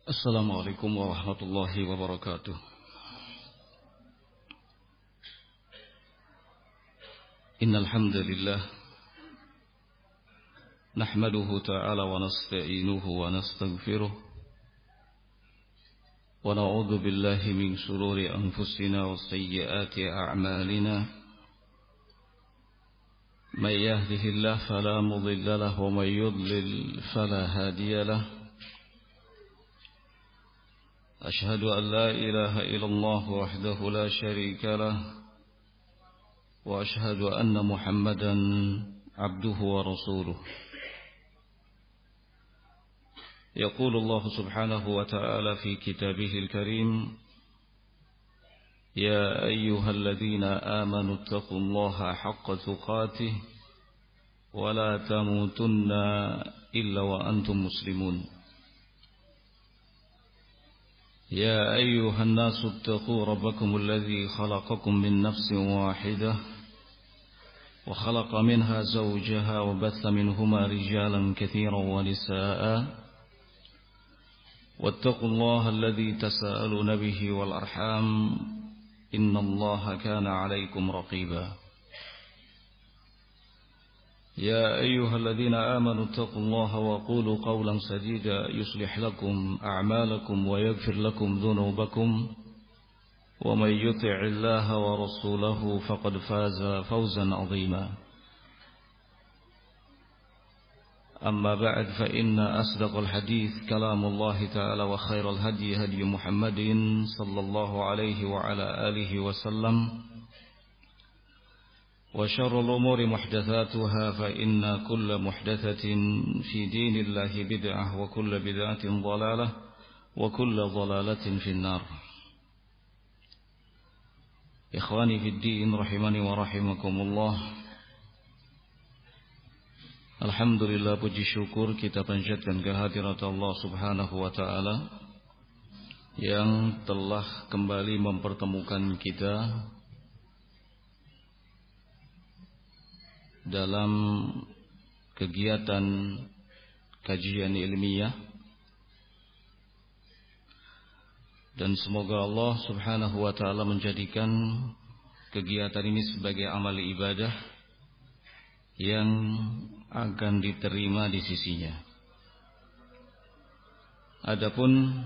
Assalamualaikum warahmatullahi wabarakatuh. Innal hamdalillah nahmaduhu ta'ala wa nasta'inuhu wa nastaghfiruh wa na'udzu billahi min shururi anfusina wa sayyiati a'malina. May yahdihillahu fala mudilla lahu wa may yudlil fala hadiya lahu. أشهد أن لا إله إلا الله وحده لا شريك له وأشهد أن محمدا عبده ورسوله. يقول الله سبحانه وتعالى في كتابه الكريم: يا أيها الذين آمنوا اتقوا الله حق تقاته ولا تموتن إلا وأنتم مسلمون. يا أيها الناس اتقوا ربكم الذي خلقكم من نفس واحدة وخلق منها زوجها وبث منهما رجالا كثيرا ونساء واتقوا الله الذي تساءلون به والأرحام إن الله كان عليكم رقيبا. يا أيها الذين آمنوا اتقوا الله وقولوا قولا سديدا يصلح لكم أعمالكم ويغفر لكم ذنوبكم ومن يطع الله ورسوله فقد فاز فوزا عظيما. أما بعد فإن أصدق الحديث كلام الله تعالى وخير الهدي هدي محمد صلى الله عليه وعلى آله وسلم وشر الأمور محدثاتها فإن كل محدثة في دين الله بدعة وكل بدعة ضلالة وكل ضلالة في النار. إخواني في الدين رحمني ورحمكم الله. Alhamdulillah, puji syukur kita panjatkan kehadirat Allah subhanahu wa ta'ala yang telah kembali mempertemukan kita dalam kegiatan kajian ilmiah, dan semoga Allah subhanahu wa ta'ala menjadikan kegiatan ini sebagai amal ibadah yang akan diterima di sisinya. Adapun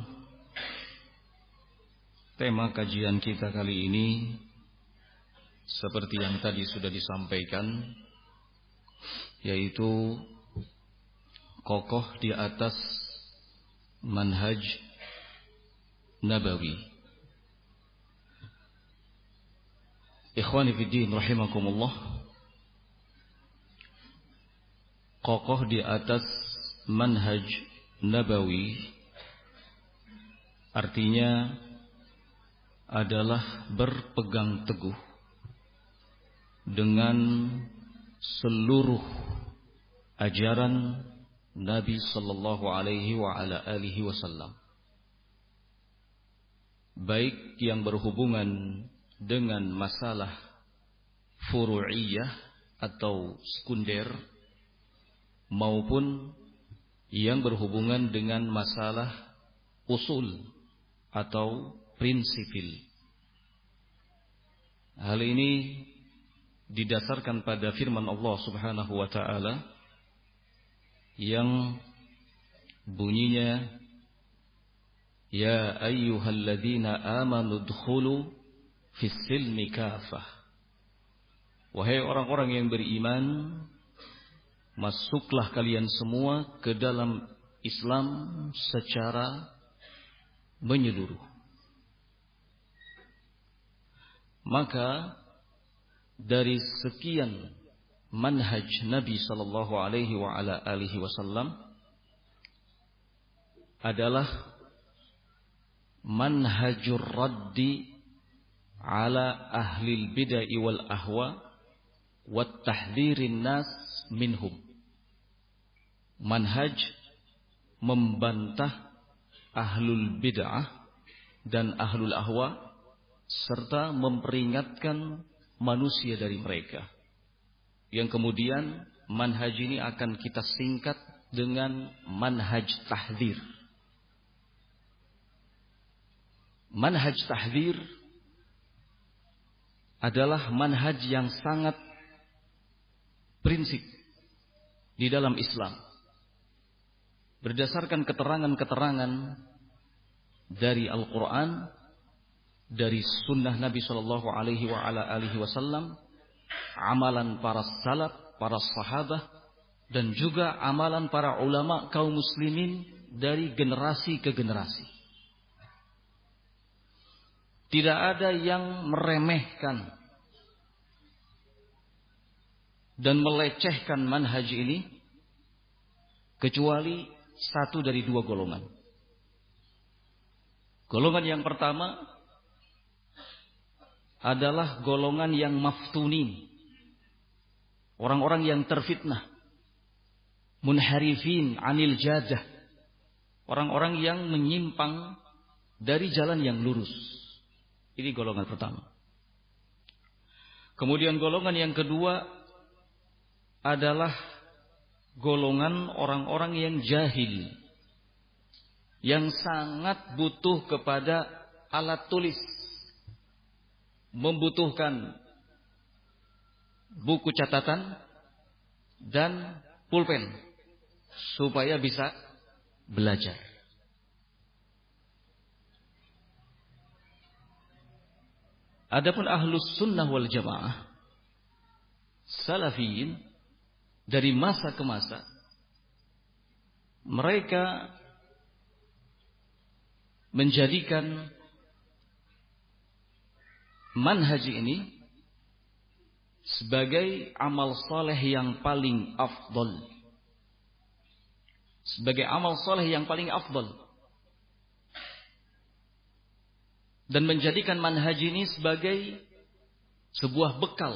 tema kajian kita kali ini seperti yang tadi sudah disampaikan, yaitu kokoh di atas manhaj nabawi. Ikhwani fiddin rahimakumullah, kokoh di atas manhaj nabawi artinya adalah berpegang teguh dengan seluruh ajaran Nabi sallallahu alaihi wa ala alihi wasallam, baik yang berhubungan dengan masalah furu'iyah atau sekunder maupun yang berhubungan dengan masalah usul atau prinsipil. Hal ini didasarkan pada firman Allah subhanahu wa ta'ala yang bunyinya: Ya ayyuhalladzina amanu dkhulu fis silmi kafah. Wahai orang-orang yang beriman, masuklah kalian semua ke dalam Islam secara menyeluruh. Maka dari sekian manhaj Nabi sallallahu alaihi wa ala alihi wasallam adalah manhajur raddi ala ahlil bid'ah wal ahwa wat tahdhirin nas minhum. Manhaj membantah ahlul bid'ah dan ahlul ahwa serta memperingatkan manusia dari mereka, yang kemudian manhaj ini akan kita singkat dengan manhaj tahdzir. manhaj tahdzir adalah manhaj yang sangat prinsip di dalam Islam. Berdasarkan keterangan-keterangan dari Al-Quran, dari sunnah Nabi Shallallahu Alaihi Wasallam, amalan para salaf, para sahabat, dan juga amalan para ulama kaum muslimin dari generasi ke generasi. Tidak ada yang meremehkan dan melecehkan manhaj ini kecuali satu dari dua golongan. Golongan yang pertama adalah golongan yang maftunin, orang-orang yang terfitnah, munharifin anil jadah, orang-orang yang menyimpang dari jalan yang lurus. Ini golongan pertama. Kemudian golongan yang kedua adalah golongan orang-orang yang jahil, yang sangat butuh kepada alat tulis, membutuhkan buku catatan dan pulpen supaya bisa belajar. Adapun ahlus sunnah wal jamaah, salafiyin, dari masa ke masa mereka menjadikan manhaj ini sebagai amal soleh yang paling afdal, sebagai amal soleh yang paling afdal, dan menjadikan manhaj ini sebagai sebuah bekal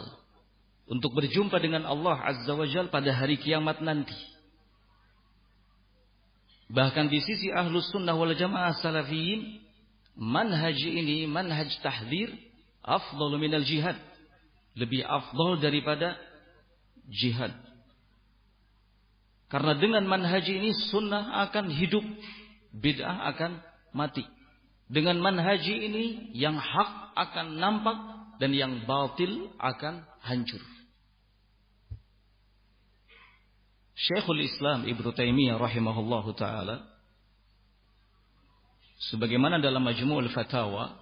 untuk berjumpa dengan Allah Azza wa Jalla pada hari kiamat nanti. Bahkan di sisi ahlus sunnah wal jamaah salafiyin, manhaj ini, manhaj tahdzir, afdal minal jihad, lebih afdal daripada jihad. Karena dengan manhaj ini sunnah akan hidup, bid'ah akan mati. Dengan manhaj ini yang hak akan nampak dan yang batil akan hancur. Syekhul Islam Ibnu Taimiyah rahimahullahu taala sebagaimana dalam Majmu'ul Fatawa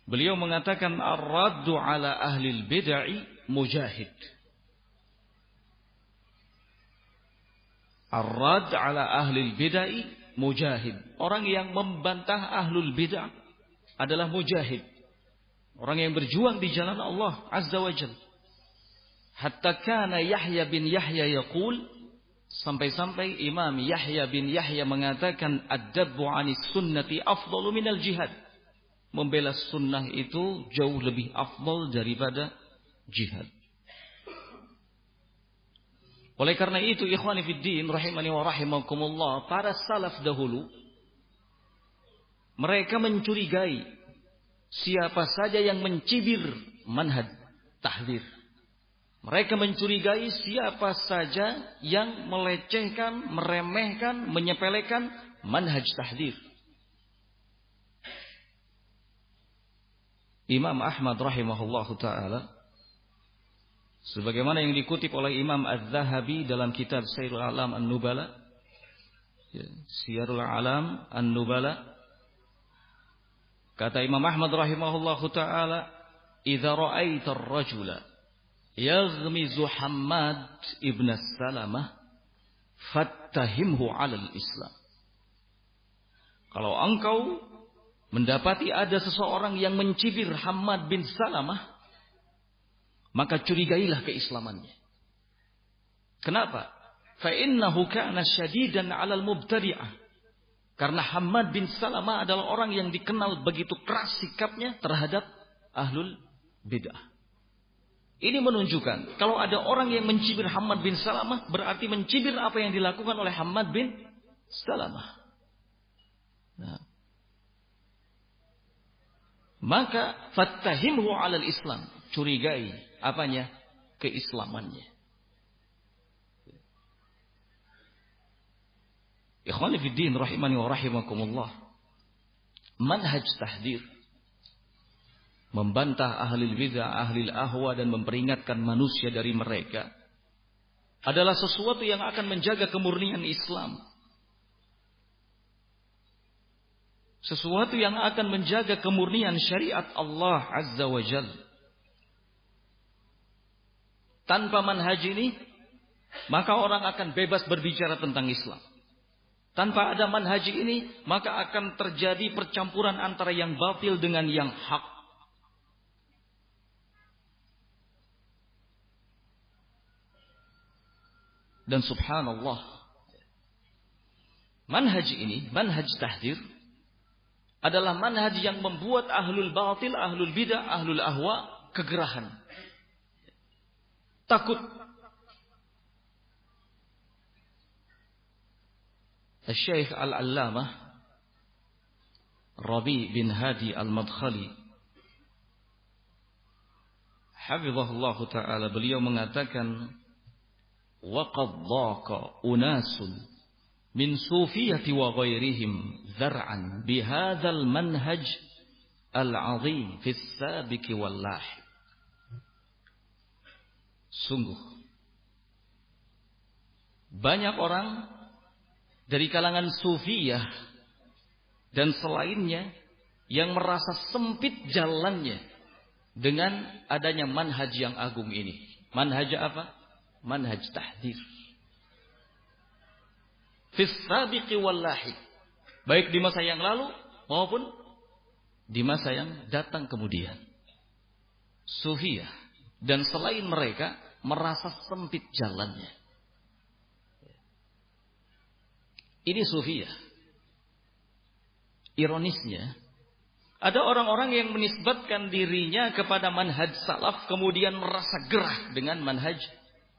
beliau mengatakan ar-raddu ala ahli al-bid'ah mujahid. Ar-radd ala ahli al-bid'ah mujahid. Orang yang membantah ahlul bid'ah adalah mujahid. Orang yang berjuang di jalan Allah Azza wa Jalla. Hatta kana Yahya bin Yahya yaqul, sampai-sampai Imam Yahya bin Yahya mengatakan ad-dabbu 'anis sunnati afdalu minal jihad. Membela sunnah itu jauh lebih afdal daripada jihad. Oleh karena itu ikhwani fid din rahimani wa rahimakumullah, para salaf dahulu mereka mencurigai siapa saja yang mencibir manhaj tahdzir. Mereka mencurigai siapa saja yang melecehkan, meremehkan, menyepelekan manhaj tahdzir. Imam Ahmad rahimahullahu taala sebagaimana yang dikutip oleh Imam Az-Zahabi dalam kitab Syiarul A'lam An-Nubala, Syiarul A'lam An-Nubala, kata Imam Ahmad rahimahullahu taala, "Idza ra'aita ar-rajula yaghmizu Hammad ibn Salamah fattahimhu 'alal Islam." Kalau engkau mendapati ada seseorang yang mencibir Hammad bin Salamah, maka curigailah keislamannya. Kenapa? Fa innahu kana syadidan 'alal mubtadi'ah. Karena Hammad bin Salamah adalah orang yang dikenal begitu keras sikapnya terhadap ahlul bid'ah. Ini menunjukkan kalau ada orang yang mencibir Hammad bin Salamah, berarti mencibir apa yang dilakukan oleh Hammad bin Salamah. Nah, maka fattahimhu 'alal Islam, curigai apanya? Keislamannya. Ikhwani fid din rahimani wa rahimakumullah. manhaj tahdir, membantah ahli bid'ah, ahli ahwa dan memperingatkan manusia dari mereka adalah sesuatu yang akan menjaga kemurnian Islam. Sesuatu yang akan menjaga kemurnian syariat Allah Azza wa Jalla. Tanpa manhaj ini, maka orang akan bebas berbicara tentang Islam. Tanpa ada manhaj ini, maka akan terjadi percampuran antara yang batil dengan yang hak. Dan subhanallah, manhaj ini, manhaj tahdir, adalah manhaj yang membuat ahlul batil, ahlul bidah, ahlul ahwa kegerahan. Takut. Syekh Al-Allamah Rabi bin Hadi Al-Madkhali hafizahullah ta'ala, beliau mengatakan, وَقَدْ ضَاقَ أُنَاسٌ مِنْ صُوفِيَّةِ وَغَيْرِهِمْ ذَرْعًا بِهَذَا الْمَنْهَجِ الْعَظِيمِ فِي السَّابِقِ وَاللَّاحِقِ. Sungguh banyak orang dari kalangan sufiyah dan selainnya yang merasa sempit jalannya dengan adanya manhaj yang agung ini. Manhaj apa? Manhaj tahdir. Fis sabiqi wal lahiq. Baik di masa yang lalu maupun di masa yang datang kemudian. Sufiyah dan selain mereka merasa sempit jalannya. Ini sufiyah. Ironisnya, ada orang-orang yang menisbatkan dirinya kepada manhaj salaf kemudian merasa gerah dengan manhaj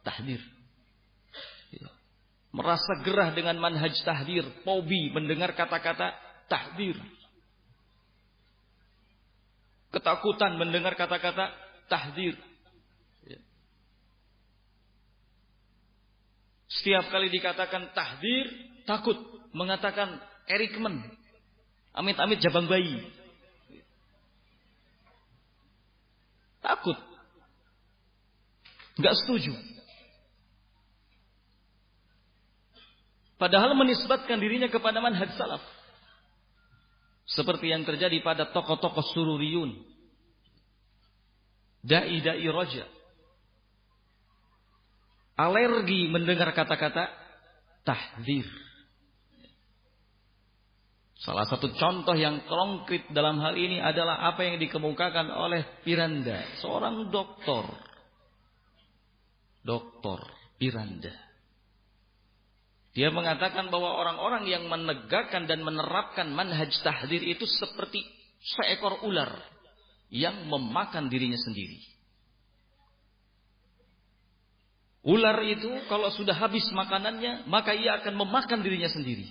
tahdir. Merasa gerah dengan manhaj tahdir, fobi mendengar kata-kata tahdir. Ketakutan mendengar kata-kata tahdir. Setiap kali dikatakan tahdir, takut, mengatakan Erikman, amit-amit jabang bayi. Takut. Enggak setuju. Padahal menisbatkan dirinya kepada manhaj salaf. Seperti yang terjadi pada tokoh-tokoh sururiyun. Dai-dai roja. Alergi mendengar kata-kata tahdzir. Salah satu contoh yang konkret dalam hal ini adalah apa yang dikemukakan oleh Piranda, seorang doktor. Doktor Piranda. Dia mengatakan bahwa orang-orang yang menegakkan dan menerapkan manhaj tahdzir itu seperti seekor ular yang memakan dirinya sendiri. Ular itu kalau sudah habis makanannya, maka ia akan memakan dirinya sendiri.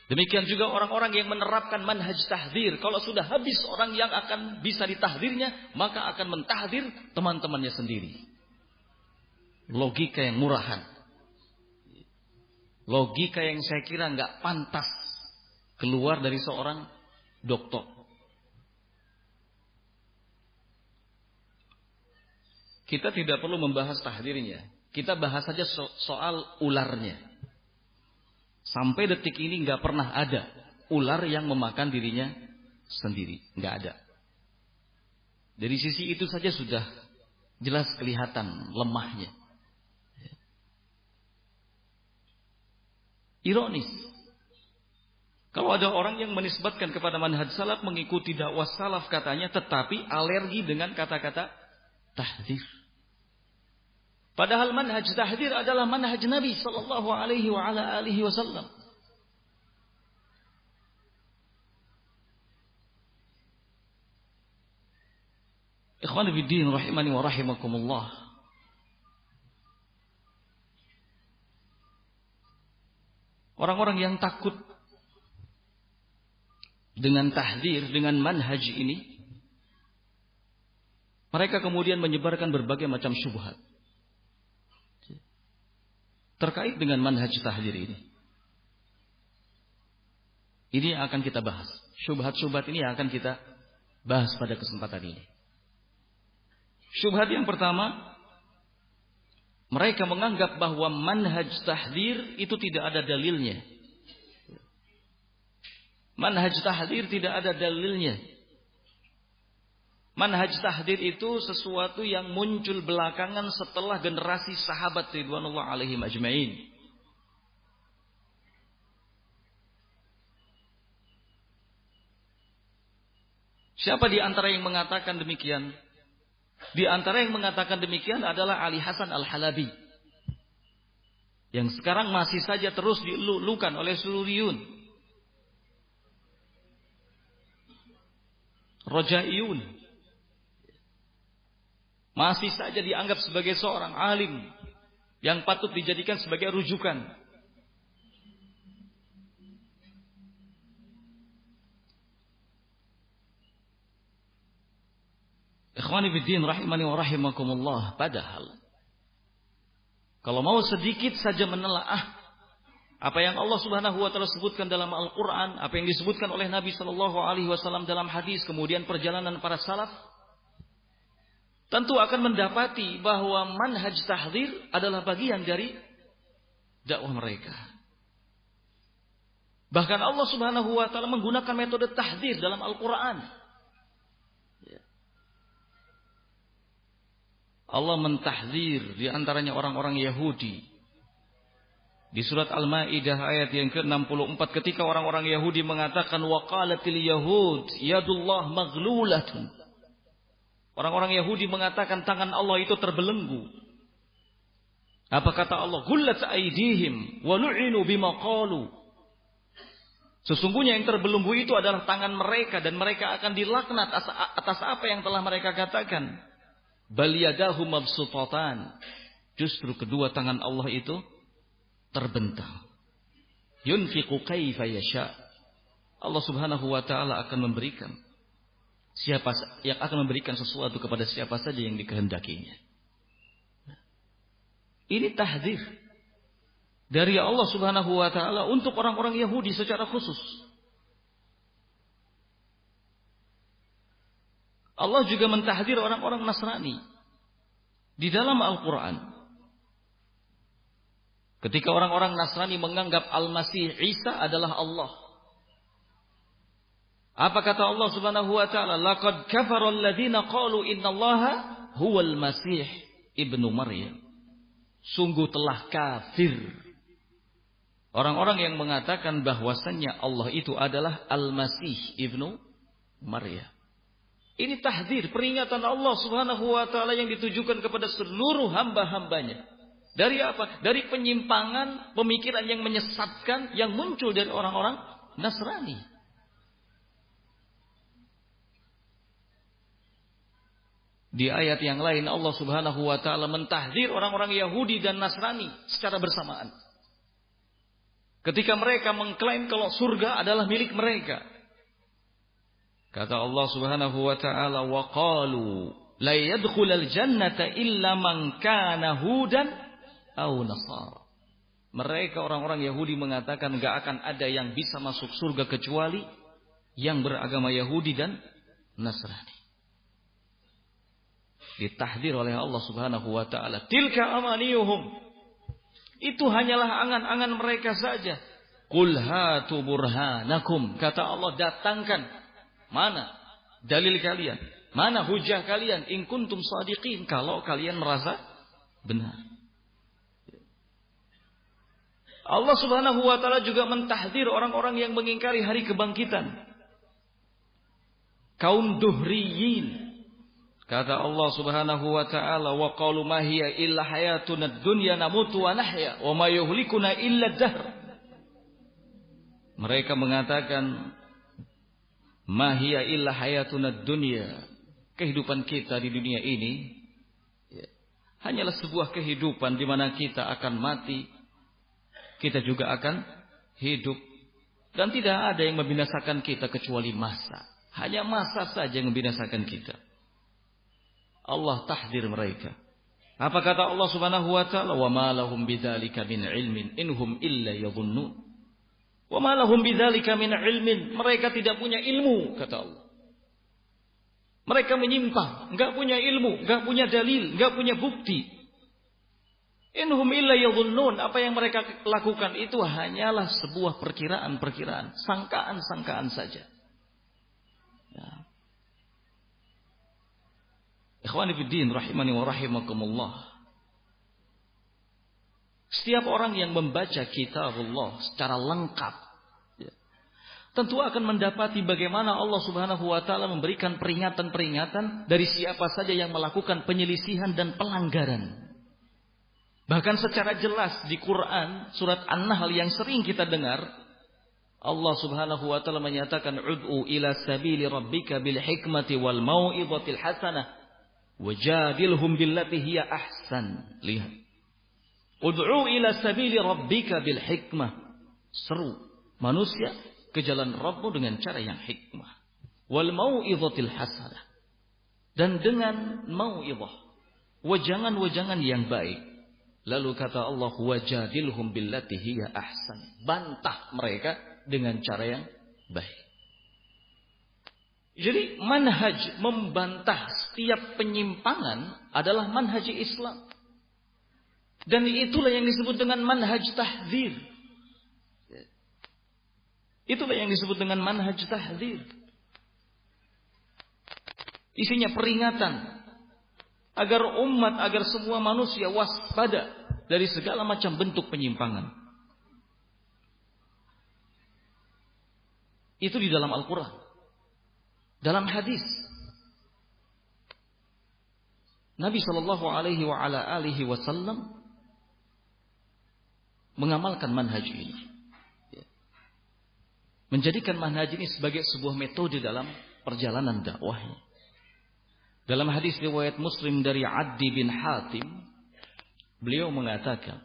Demikian juga orang-orang yang menerapkan manhaj tahdzir, kalau sudah habis orang yang akan bisa ditahdzirnya, maka akan mentahdzir teman-temannya sendiri. Logika yang murahan. Logika yang saya kira nggak pantas keluar dari seorang dokter. Kita tidak perlu membahas tahdzirnya. Kita bahas saja soal ularnya. Sampai detik ini nggak pernah ada ular yang memakan dirinya sendiri, nggak ada. Dari sisi itu saja sudah jelas kelihatan lemahnya. Ironis. Kalau ada orang yang menisbatkan kepada manhaj salaf, mengikuti dakwah salaf katanya, tetapi alergi dengan kata-kata tahdzir. Padahal manhaj tahdzir adalah manhaj Nabi sallallahu alaihi wa ala alihi wasallam. Ikhwan fillah rahimani wa rahimakumullah. Orang-orang yang takut dengan tahdzir, dengan manhaj ini, mereka kemudian menyebarkan berbagai macam syubhat terkait dengan manhaj tahdzir ini. Ini yang akan kita bahas. Syubhat-syubhat ini yang akan kita bahas pada kesempatan ini. Syubhat yang pertama, mereka menganggap bahwa manhaj tahdzir itu tidak ada dalilnya. Manhaj tahdzir tidak ada dalilnya. Manhaj tahdzir itu sesuatu yang muncul belakangan setelah generasi sahabat ridwanullah alaihim ajmain. Siapa di antara yang mengatakan demikian? Di antara yang mengatakan demikian adalah Ali Hasan Al-Halabi, yang sekarang masih saja terus dilulukan oleh Sururiyun, Rojaiyun, masih saja dianggap sebagai seorang alim yang patut dijadikan sebagai rujukan. Ikhwani fiddin rahimani wa rahimakumullah. Padahal kalau mau sedikit saja menelaah apa yang Allah Subhanahu wa taala sebutkan dalam Al-Qur'an, apa yang disebutkan oleh Nabi sallallahu alaihi wasallam dalam hadis, kemudian perjalanan para salaf, tentu akan mendapati bahwa manhaj tahdzir adalah bagian dari dakwah mereka. Bahkan Allah Subhanahu wa taala menggunakan metode tahdzir dalam Al-Qur'an. Allah mentahdzir di antaranya orang-orang Yahudi. Di surat Al-Maidah ayat yang ke-64 ketika orang-orang Yahudi mengatakan waqalatil yahud yadullah maghlulatun. Orang-orang Yahudi mengatakan tangan Allah itu terbelenggu. Apa kata Allah? Gullat aydihim wa lu'inu bima qalu. Sesungguhnya yang terbelenggu itu adalah tangan mereka dan mereka akan dilaknat atas apa yang telah mereka katakan. Bal yadahu mabsutatan. Justru kedua tangan Allah itu terbentang. Yunfiqu kaifa yasha. Allah Subhanahu wa taala akan memberikan sesuatu kepada siapa saja yang dikehendakinya. Ini tahdzir dari Allah Subhanahu wa taala untuk orang-orang Yahudi secara khusus. Allah juga mentahdzir orang-orang Nasrani di dalam Al-Quran. Ketika orang-orang Nasrani menganggap Al-Masih Isa adalah Allah. Apa kata Allah Subhanahu wa taala? Laqad kafara alladziina qalu innallaha huwal Masih ibnu Maryam. Sungguh telah kafir orang-orang yang mengatakan bahwasannya Allah itu adalah Al-Masih ibnu Maryam. Ini tahdzir, peringatan Allah Subhanahu wa taala yang ditujukan kepada seluruh hamba-hambanya. Dari apa? Dari penyimpangan pemikiran yang menyesatkan yang muncul dari orang-orang Nasrani. Di ayat yang lain Allah Subhanahu wa taala mentahdzir orang-orang Yahudi dan Nasrani secara bersamaan. Ketika mereka mengklaim kalau surga adalah milik mereka. Kata Allah Subhanahu wa taala, wa qalu la yadkhulul jannata illa man kana hudan aw nasara. Mereka orang-orang Yahudi mengatakan enggak akan ada yang bisa masuk surga kecuali yang beragama Yahudi dan Nasrani. Ditahdzir oleh Allah Subhanahu wa taala, tilka amaniyuhum. Itu hanyalah angan-angan mereka saja. Qul hatu burhanakum. Kata Allah, datangkan mana dalil kalian? Mana hujah kalian? In kuntum shadiqin, kalau kalian merasa benar. Allah Subhanahu wa taala juga mentahdzir orang-orang yang mengingkari hari kebangkitan. Kaum duhriyin. Kata Allah Subhanahu wa taala, wa qalu ma hiya illa hayatuna dunya namutu wa nahya wa ma yuhlikuna illa dahr. Mereka mengatakan mahia illa hayatuna dunya. Kehidupan kita di dunia ini hanyalah sebuah kehidupan di mana kita akan mati, kita juga akan hidup, dan tidak ada yang membinasakan kita kecuali masa. Hanya masa saja yang membinasakan kita. Allah tahdzir mereka. Apa kata Allah Subhanahu wa taala? Wa ma lahum bidzalika min ilmin inhum illa yadhunnun. Wa ma lahum bidzalika min ilmin. Mereka tidak punya ilmu, kata Allah. Mereka menyimpang, enggak punya ilmu, enggak punya dalil, enggak punya bukti. Inhum illa yadhunnun. Apa yang mereka lakukan itu hanyalah sebuah perkiraan-perkiraan, sangkaan-sangkaan saja. Ya. Ikhwani fiddin rahimani wa rahimakumullah. Setiap orang yang membaca kitabullah secara lengkap, ya, tentu akan mendapati bagaimana Allah Subhanahu wa taala memberikan peringatan-peringatan dari siapa saja yang melakukan penyelisihan dan pelanggaran. Bahkan secara jelas di Quran surat An-Nahl yang sering kita dengar, Allah Subhanahu wa taala menyatakan ud'u ila sabili rabbika bil hikmati wal mau'izatil hasanah wajadilhum billati hiya ahsan. Lihat. Ud'u ila sabili rabbika bil hikmah. Seru manusia ke jalan Rabbmu dengan cara yang hikmah. Wal mau'izatil hasanah. Dan dengan mau'izah, wajangan-wajangan yang baik. Lalu kata Allah, wajadilhum billati hiya ahsan. Bantah mereka dengan cara yang baik. Jadi manhaj membantah setiap penyimpangan adalah manhaj Islam. Dan itulah yang disebut dengan manhaj tahdzir. Itulah yang disebut dengan manhaj tahdzir. Isinya peringatan agar umat, agar semua manusia waspada dari segala macam bentuk penyimpangan. Itu di dalam Al-Quran. Dalam hadis Nabi sallallahu alaihi wa ala alihi wasallam mengamalkan manhaj ini, menjadikan manhaj ini sebagai sebuah metode dalam perjalanan dakwahnya. Dalam hadis riwayat Muslim dari Addi bin Hatim, beliau mengatakan,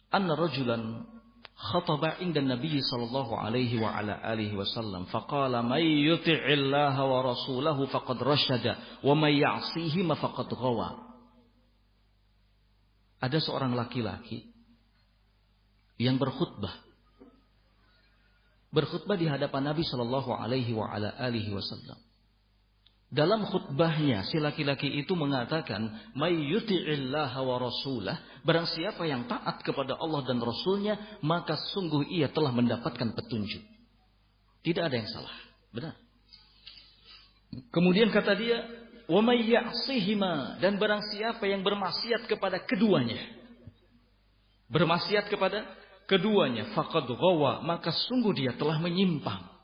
anna rajulan khataba inda Nabi sallallahu alaihi wa ala alihi wasallam faqala may yuti'illaha wa rasulahu faqad rasyada wa may ya'sihima faqad ghawa. Ada seorang laki-laki yang berkhutbah di hadapan Nabi sallallahu alaihi wa ala alihi wasallam. Dalam khutbahnya si laki-laki itu mengatakan, may yuti'illaha wa rasulah, barang siapa yang taat kepada Allah dan Rasulnya, maka sungguh ia telah mendapatkan petunjuk. Tidak ada yang salah, benar. Kemudian kata dia, wa may ya'sihima, dan barang siapa yang bermaksiat kepada keduanya, bermaksiat kepada keduanya, faqad ghawa, maka sungguh dia telah menyimpang.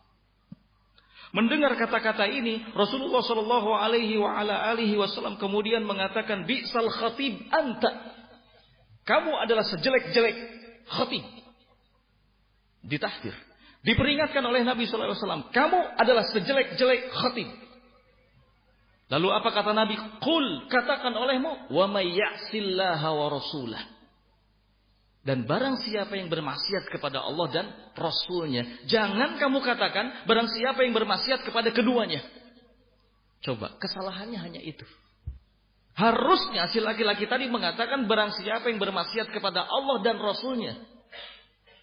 Mendengar kata-kata ini, Rasulullah sallallahu alaihi wa ala alihi wasallam kemudian mengatakan, bi'sal khatib anta. Kamu adalah sejelek-jelek khatib. Ditahdir, diperingatkan oleh Nabi sallallahu alaihi wasallam, kamu adalah sejelek-jelek khatib. Lalu apa kata Nabi? Qul, katakan olehmu, wa may ya'sillaha wa rasulah. Dan barang siapa yang bermaksiat kepada Allah dan Rasulnya, jangan kamu katakan barang siapa yang bermaksiat kepada keduanya. Coba, kesalahannya hanya itu. Harusnya si laki-laki tadi mengatakan barang siapa yang bermaksiat kepada Allah dan Rasulnya.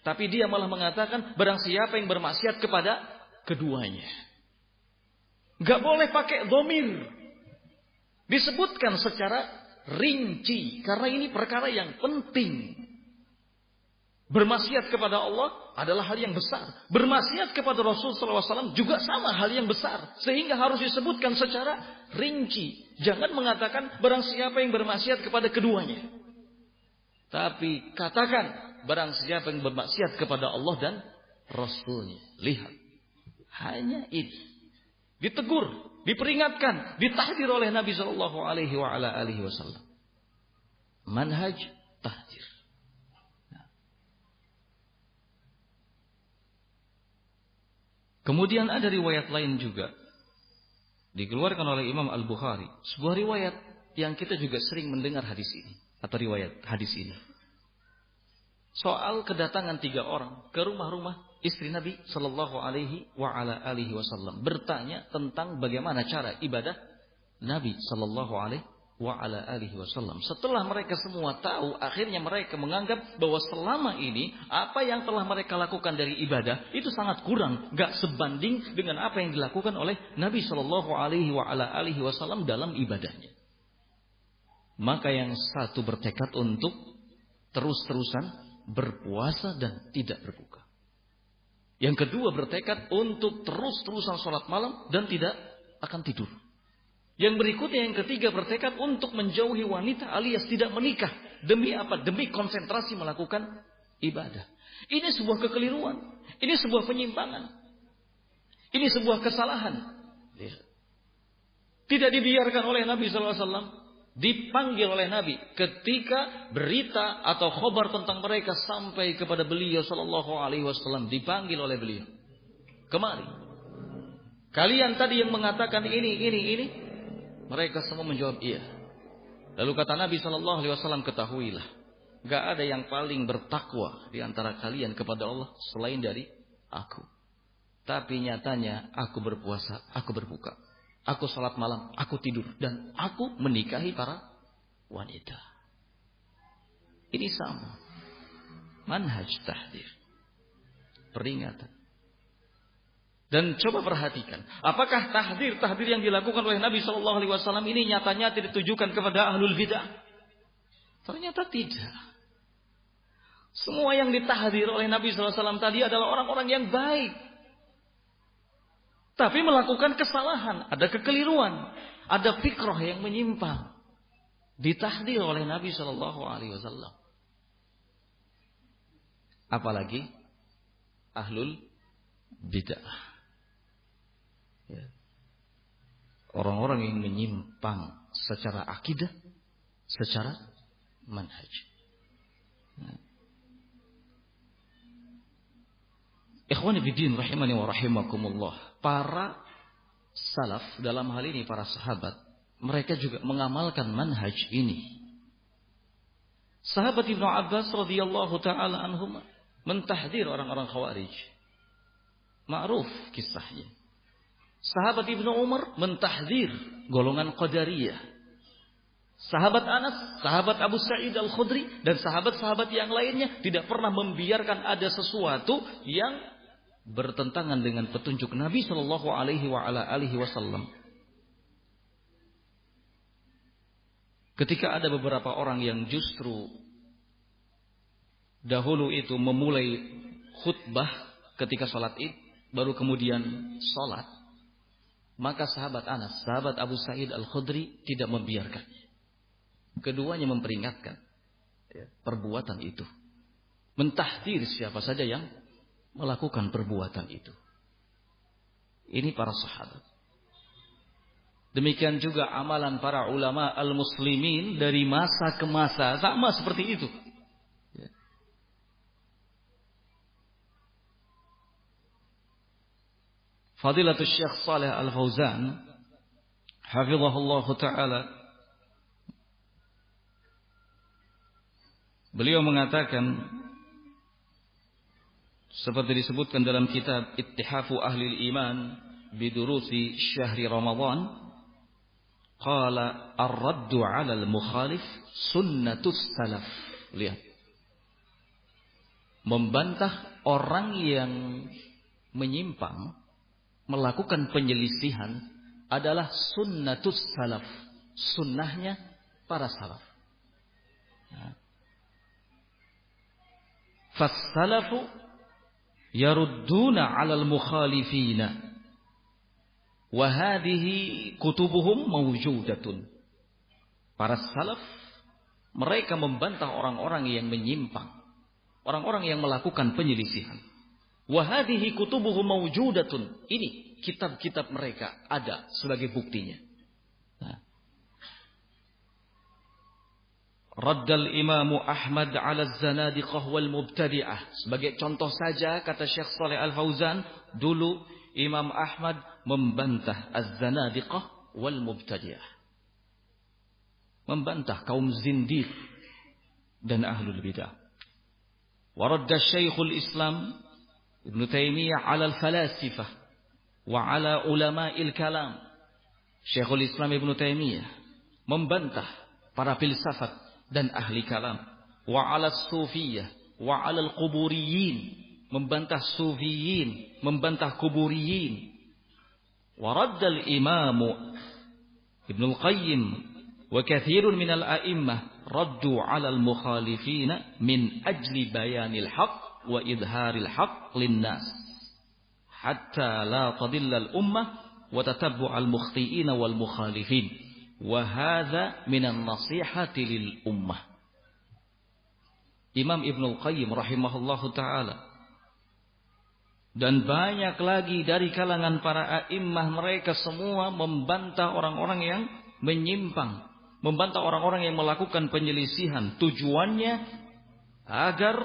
Tapi dia malah mengatakan barang siapa yang bermaksiat kepada keduanya. Gak boleh pakai dhamir. Disebutkan secara rinci, karena ini perkara yang penting. Bermaksiat kepada Allah adalah hal yang besar. Bermaksiat kepada Rasul SAW juga sama hal yang besar. Sehingga harus disebutkan secara rinci. Jangan mengatakan barang siapa yang bermaksiat kepada keduanya. Tapi katakan barang siapa yang bermaksiat kepada Allah dan Rasulnya. Lihat. Hanya ini. Ditegur, diperingatkan, ditahdir oleh Nabi SAW. Manhaj tahdir. Kemudian ada riwayat lain juga dikeluarkan oleh Imam Al-Bukhari, sebuah riwayat yang kita juga sering mendengar hadis ini atau riwayat hadis ini. Soal kedatangan 3 orang ke rumah-rumah istri Nabi sallallahu alaihi wa ala alihi wasallam, bertanya tentang bagaimana cara ibadah Nabi sallallahu alaihi wa ala alihi wasallam. Setelah mereka semua tahu, akhirnya mereka menganggap bahwa selama ini apa yang telah mereka lakukan dari ibadah itu sangat kurang, gak sebanding dengan apa yang dilakukan oleh Nabi Shallallahu Alaihi Wasallam dalam ibadahnya. Maka yang satu bertekad untuk terus-terusan berpuasa dan tidak berbuka. Yang kedua bertekad untuk terus-terusan sholat malam dan tidak akan tidur. Yang berikutnya yang ketiga bertekad untuk menjauhi wanita alias tidak menikah. Demi apa? Demi konsentrasi melakukan ibadah. Ini sebuah kekeliruan. Ini sebuah penyimpangan. Ini sebuah kesalahan. Tidak dibiarkan oleh Nabi SAW. Dipanggil oleh Nabi ketika berita atau khobar tentang mereka sampai kepada beliau SAW. Dipanggil oleh beliau. Kemari. Kalian tadi yang mengatakan ini. Mereka semua menjawab iya. Lalu kata Nabi SAW, ketahuilah, gak ada yang paling bertakwa di antara kalian kepada Allah selain dari aku. Tapi nyatanya aku berpuasa, aku berbuka, aku salat malam, aku tidur, dan aku menikahi para wanita. Ini sama. Manhaj tahdir. Peringatan. Dan coba perhatikan, apakah tahdir yang dilakukan oleh Nabi SAW ini nyata-nyata ditujukan kepada ahlul bidah? Ternyata tidak. Semua yang ditahdir oleh Nabi SAW tadi adalah orang-orang yang baik. Tapi melakukan kesalahan, ada kekeliruan, ada fikrah yang menyimpang. Ditahdir oleh Nabi SAW. Apalagi ahlul bidah. Ya. Orang-orang yang menyimpang secara akidah, secara manhaj. Ikhwani fiddin rahimani wa rahimakumullah. Para salaf dalam hal ini para sahabat, mereka juga mengamalkan manhaj ini. Sahabat Ibnu Abbas radhiyallahu taala anhuma mentahdir orang-orang Khawarij. Ma'ruf kisahnya. Sahabat Ibnu Umar mentahdir golongan Qadariyah. Sahabat Anas, sahabat Abu Sa'id Al-Khudri, dan sahabat-sahabat yang lainnya tidak pernah membiarkan ada sesuatu yang bertentangan dengan petunjuk Nabi Shallallahu Alaihi Wasallam. Ketika ada beberapa orang yang justru dahulu itu memulai khutbah ketika sholat Id, baru kemudian sholat, maka sahabat Anas, sahabat Abu Sa'id Al-Khudri tidak membiarkannya. Keduanya memperingatkan perbuatan itu. Mentahdir siapa saja yang melakukan perbuatan itu. Ini para sahabat. Demikian juga amalan para ulama al-muslimin dari masa ke masa. Sama seperti itu. Fadilatul Syekh Shalih Al-Fauzan hafizahullah ta'ala, beliau mengatakan seperti disebutkan dalam kitab Ittihafu Ahlil Iman bidurusi Syahri Ramadan, qala ar-raddu 'ala al-mukhalif sunnatus salaf. Lihat, membantah orang yang menyimpang, melakukan penyelisihan adalah sunnatus salaf, sunnahnya para salaf. Fas-salafu yarudduna 'alal mukhalifina wa hadhihi kutubuhum mawjudatun. Para salaf mereka membantah orang-orang yang menyimpang, orang-orang yang melakukan penyelisihan. Wa hadhihi kutubuhum mawjudatun. Ini kitab-kitab mereka ada sebagai buktinya. Raddal Imam Ahmad 'ala az-zanadiqah wal mubtadi'ah. Sebagai contoh saja kata Syekh Shalih Al-Fauzan, dulu Imam Ahmad membantah az-zanadiqah wal mubtadi'ah. Membantah kaum zindiq dan ahlul bidah. Wa radda Syekhul Islam Ibnu Taimiyah 'ala al-falasifah wa 'ala ulama'il kalam. Syekhul Islam Ibnu Taimiyah membantah para filsafat dan ahli kalam, wa 'ala sufiyah wa 'ala al-quburiyin, membantah sufiyin, membantah kuburiyin. Wa raddal imamu Ibnu Qayyim wa katsirun minal a'immah raddu 'alal mukhalifina min ajli bayanil haqq wa idharil haqq linnas hatta la tadilla al ummah wa tatabbu' al mukhti'ina wal mukhalifin wa hadza minan nasihati lil ummah. Imam Ibnu Qayyim rahimahullahu taala dan banyak lagi dari kalangan para a'immah, mereka semua membantah orang-orang yang menyimpang, membantah orang-orang yang melakukan penyelisihan. Tujuannya agar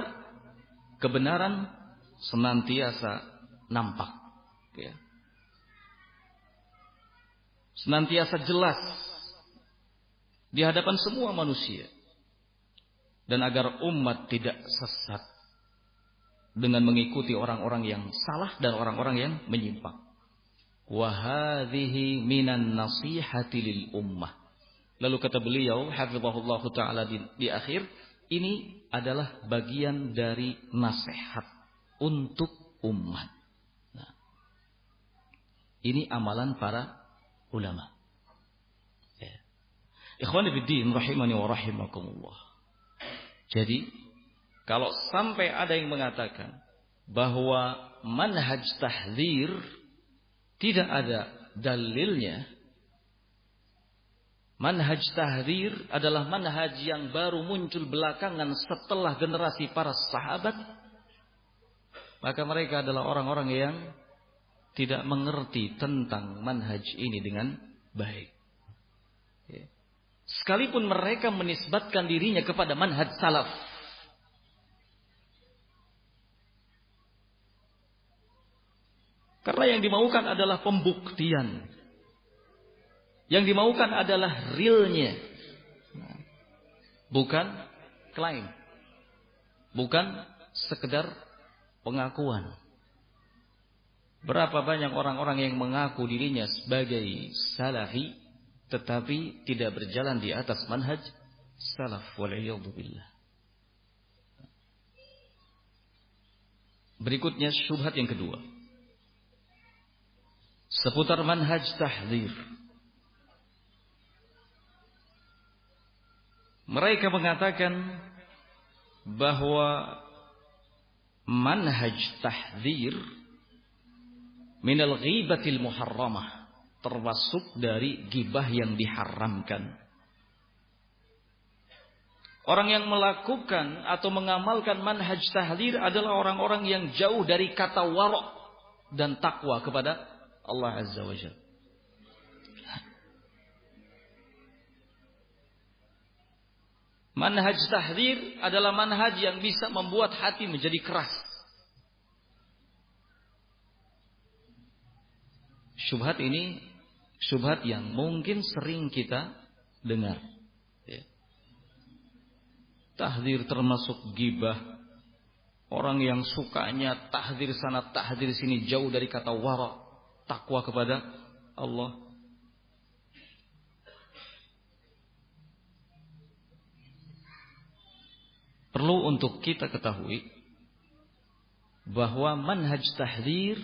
kebenaran senantiasa nampak, ya. Senantiasa jelas di hadapan semua manusia, dan agar umat tidak sesat dengan mengikuti orang-orang yang salah dan orang-orang yang menyimpang. Wa hadhihi minan nasihati lil ummah. Lalu kata beliau hafizahullahu taala di akhir, ini adalah bagian dari nasihat untuk umat. Nah, ini amalan para ulama. Ya. Ikhwani fiddin rahimani wa rahimakumullah. Jadi kalau sampai ada yang mengatakan bahwa manhaj tahdzir tidak ada dalilnya, manhaj tahdzir adalah manhaj yang baru muncul belakangan setelah generasi para sahabat, maka mereka adalah orang-orang yang tidak mengerti tentang manhaj ini dengan baik. Sekalipun mereka menisbatkan dirinya kepada manhaj salaf, karena yang dimaukan adalah pembuktian, yang dimaukan adalah realnya, bukan klaim, bukan sekedar pengakuan. Berapa banyak orang-orang yang mengaku dirinya sebagai salafi tetapi tidak berjalan di atas manhaj salaf, wal'iyadzu billah. Berikutnya syubhat yang kedua seputar manhaj tahdzir. Mereka mengatakan bahwa manhaj tahdzir minal ghibatil muharramah, termasuk dari gibah yang diharamkan. Orang yang melakukan atau mengamalkan manhaj tahdzir adalah orang-orang yang jauh dari kata wara' dan takwa kepada Allah Azza wa Jalla. Manhaj tahdzir adalah manhaj yang bisa membuat hati menjadi keras. Syubhat ini syubhat yang mungkin sering kita dengar. Tahdzir termasuk gibah. Orang yang sukanya tahdzir sana tahdzir sini, jauh dari kata wara', takwa kepada Allah. Perlu untuk kita ketahui bahwa manhaj tahdzir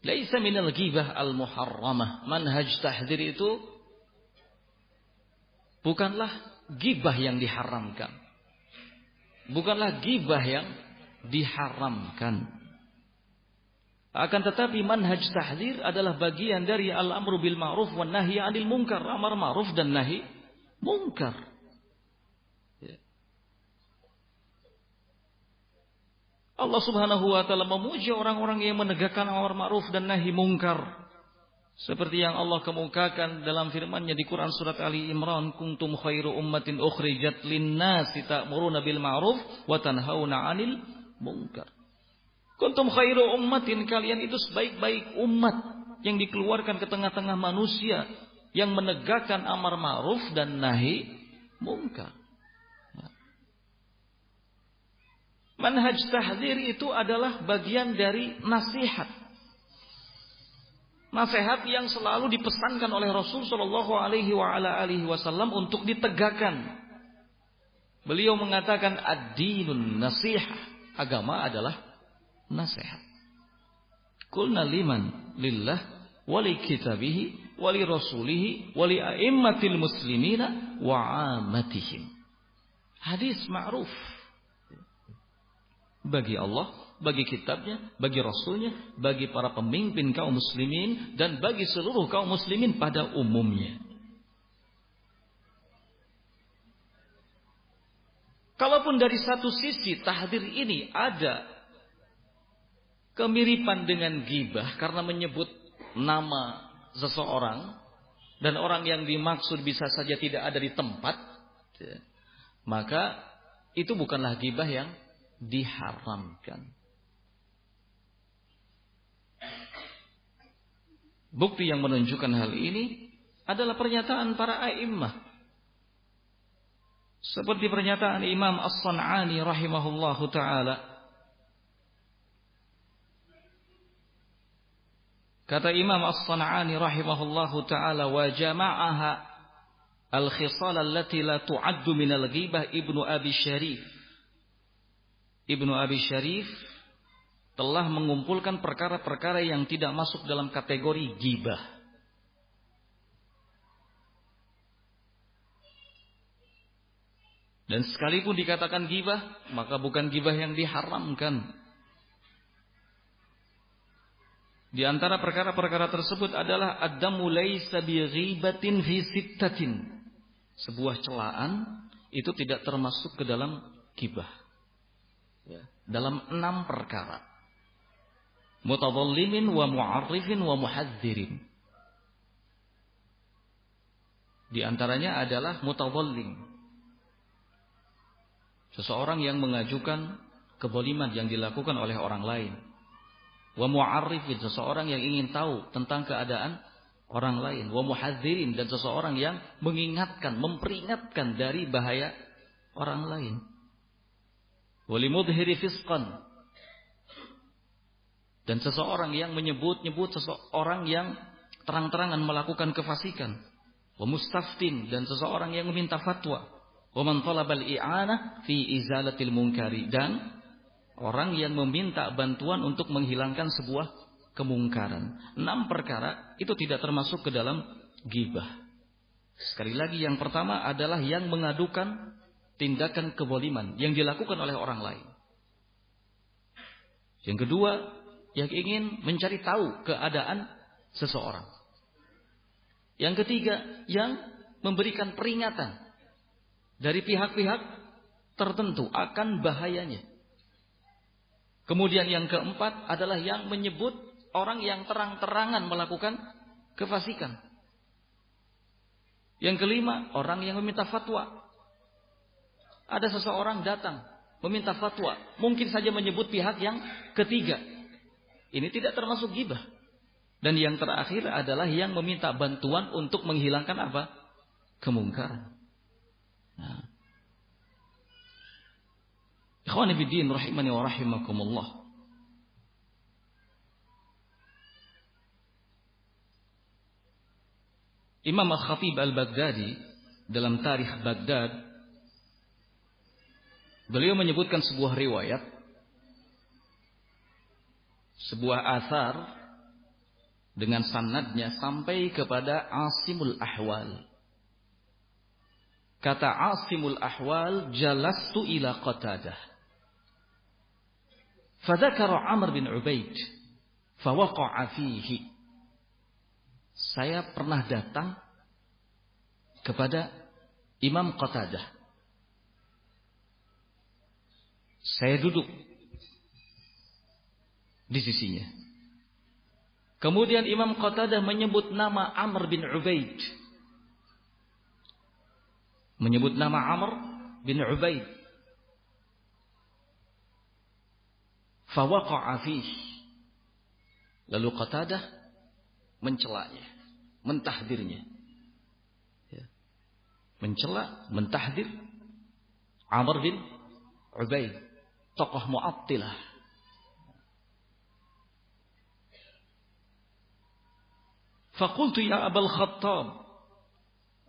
laisa minal ghibah al-muharramah. Manhaj tahdzir itu bukanlah gibah yang diharamkan, bukanlah gibah yang diharamkan. Akan tetapi manhaj tahdzir adalah bagian dari al-amru bil ma'ruf wan nahyi 'anil munkar, amar ma'ruf dan nahi munkar. Allah Subhanahu wa taala memuji orang-orang yang menegakkan amar ma'ruf dan nahi munkar, seperti yang Allah kemukakan dalam firman-Nya di Quran surat Ali Imran, kuntum khairu ummatin ukhrijat lin-nasi ta'muruna bil ma'ruf wa tanhauna 'anil munkar. Kuntum khairu ummatin, kalian itu sebaik-baik umat yang dikeluarkan ke tengah-tengah manusia yang menegakkan amar ma'ruf dan nahi munkar. Manhaj tahdzir itu adalah bagian dari nasihat. Nasihat yang selalu dipesankan oleh Rasul Shallallahu Alaihi Wasallam untuk ditegakkan. Beliau mengatakan ad-dinun nasihah, agama adalah nasihat. Qulna liman lillah wali kitabihi wali rasulihi wali a'immatil muslimina wa 'ammatihim. Hadis ma'ruf. Bagi Allah, bagi kitabnya, bagi rasulnya, bagi para pemimpin kaum muslimin, dan bagi seluruh kaum muslimin pada umumnya. Kalaupun dari satu sisi tahdir ini ada kemiripan dengan ghibah karena menyebut nama seseorang dan orang yang dimaksud bisa saja tidak ada di tempat, maka itu bukanlah ghibah yang diharamkan. Bukti yang menunjukkan hal ini adalah pernyataan para a'immah. Seperti pernyataan Imam As-San'ani rahimahullahu ta'ala. Kata Imam As-San'ani rahimahullahu ta'ala, wa jama'aha al-khisal allati la tu'addu minal ghibah Ibnu Abi Syarif. Ibnu Abi Syarif telah mengumpulkan perkara-perkara yang tidak masuk dalam kategori ghibah. Dan sekalipun dikatakan ghibah, maka bukan ghibah yang diharamkan. Di antara perkara-perkara tersebut adalah ad-damu laysa bi ghibatin fi sittatin. Sebuah celaan itu tidak termasuk ke dalam ghibah. Ya, dalam 6 perkara. Mutadhallimin wa mu'arrifin wa muhadzirin. Di antaranya adalah mutadhallim. Seseorang yang mengajukan kezaliman yang dilakukan oleh orang lain. Wa mu'arrifin, seseorang yang ingin tahu tentang keadaan orang lain. Wa muhadzirin, dan seseorang yang mengingatkan, memperingatkan dari bahaya orang lain. Walimudhiri fisqan, dan seseorang yang menyebut-nyebut seseorang yang terang-terangan melakukan kefasikan. Wa mustaftin, dan seseorang yang meminta fatwa. Wa man talabal i'anah fi izalatil munkari, dan orang yang meminta bantuan untuk menghilangkan sebuah kemungkaran. 6 perkara itu tidak termasuk ke dalam ghibah. Sekali lagi, yang pertama adalah yang mengadukan tindakan kezaliman yang dilakukan oleh orang lain. Yang kedua, yang ingin mencari tahu keadaan seseorang. Yang ketiga, yang memberikan peringatan dari pihak-pihak tertentu akan bahayanya. Kemudian yang keempat adalah yang menyebut orang yang terang-terangan melakukan kefasikan. Yang kelima, orang yang meminta fatwa. Ada seseorang datang meminta fatwa, mungkin saja menyebut pihak yang ketiga. Ini tidak termasuk ghibah. Dan yang terakhir adalah yang meminta bantuan untuk menghilangkan apa? Kemungkaran. Nah. Ikhwani fiddin rahimani wa rahimakumullah. Imam Al-Khatib Al-Baghdadi dalam Tarikh Baghdad, beliau menyebutkan sebuah riwayat, sebuah athar dengan sanadnya sampai kepada Asimul Ahwal. Kata Asimul Ahwal, jalastu ila Qatadah, fadzakara Amr bin Ubaid, fawaqa'a fihi. Saya pernah datang kepada Imam Qatadah. Saya duduk di sisinya. Kemudian Imam Qatadah menyebut nama Amr bin Ubaid. Menyebut nama Amr bin Ubaid. Fawaqa'a fihi. Lalu Qatadah mencelanya, mentahdirnya. Mencela, mentahdir Amr bin Ubaid, tokoh Mu'attilah. Faqultu ya Abul Khattab,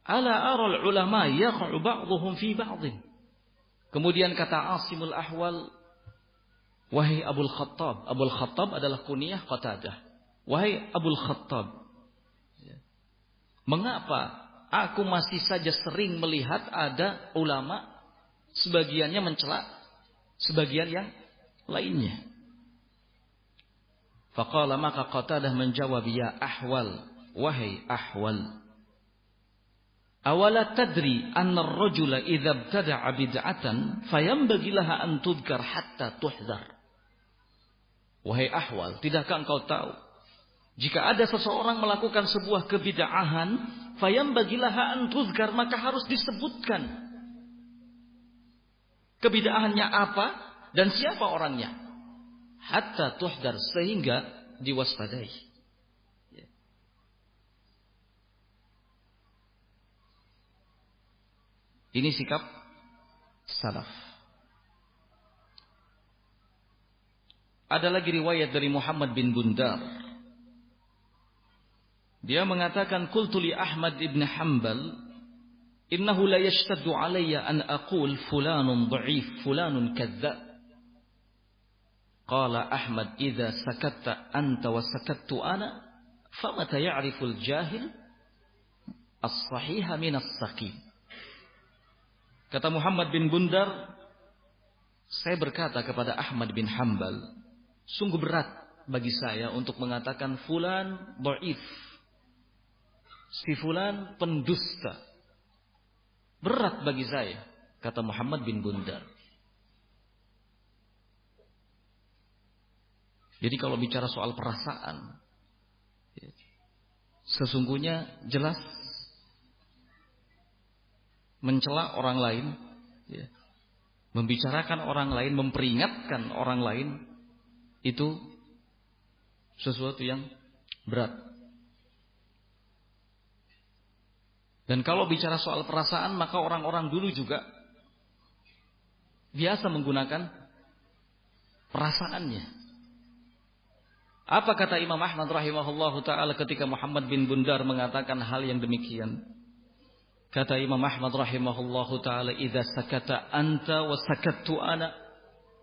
ala ara al-ulama yaqa'u ba'dhum fi ba'dhin. Kemudian kata Asimul Ahwal, wahai Abul Khattab. Abul Khattab adalah kunyah Qatadah. Wahai Abul Khattab, mengapa aku masih saja sering melihat ada ulama sebagiannya mencela sebagian yang lainnya. Faqala, maka Qatadah menjawab, ya Ahwal, wahai Ahwal, awala tadri anna ar-rajula idza ibtada'a bid'atan fayanbaghi laha an tudhkar hatta tuhzar. Wahai Ahwal, tidakkah engkau tahu jika ada seseorang melakukan sebuah kebid'ahan, fayanbaghi laha an tudhkar, maka harus disebutkan kebid'ahannya apa dan siapa orangnya, hatta tuhdar, sehingga diwaspadai. Ini sikap salaf. Ada lagi riwayat dari Muhammad bin Bundar. Dia mengatakan, qultu li Ahmad ibn Hanbal, innahu la yashtaddu alayya an aqul fulanun dha'if, fulanun kadzdzab. Qala Ahmad, idza sakatta anta wa sakattu ana, famata ya'rifu al-jahil as-sahiha min as-saqim. Kata Muhammad bin Bundar, saya berkata kepada Ahmad bin Hanbal, sungguh berat bagi saya untuk mengatakan fulan dhaif, si fulan pendusta. Berat bagi saya, kata Muhammad bin Bundar. Jadi kalau bicara soal perasaan, sesungguhnya jelas mencela orang lain, membicarakan orang lain, memperingatkan orang lain, itu sesuatu yang berat. Dan kalau bicara soal perasaan, maka orang-orang dulu juga biasa menggunakan perasaannya. Apa kata Imam Ahmad rahimahullahu ta'ala ketika Muhammad bin Bundar mengatakan hal yang demikian? Kata Imam Ahmad rahimahullahu ta'ala, idza sakata anta wa sakattu ana,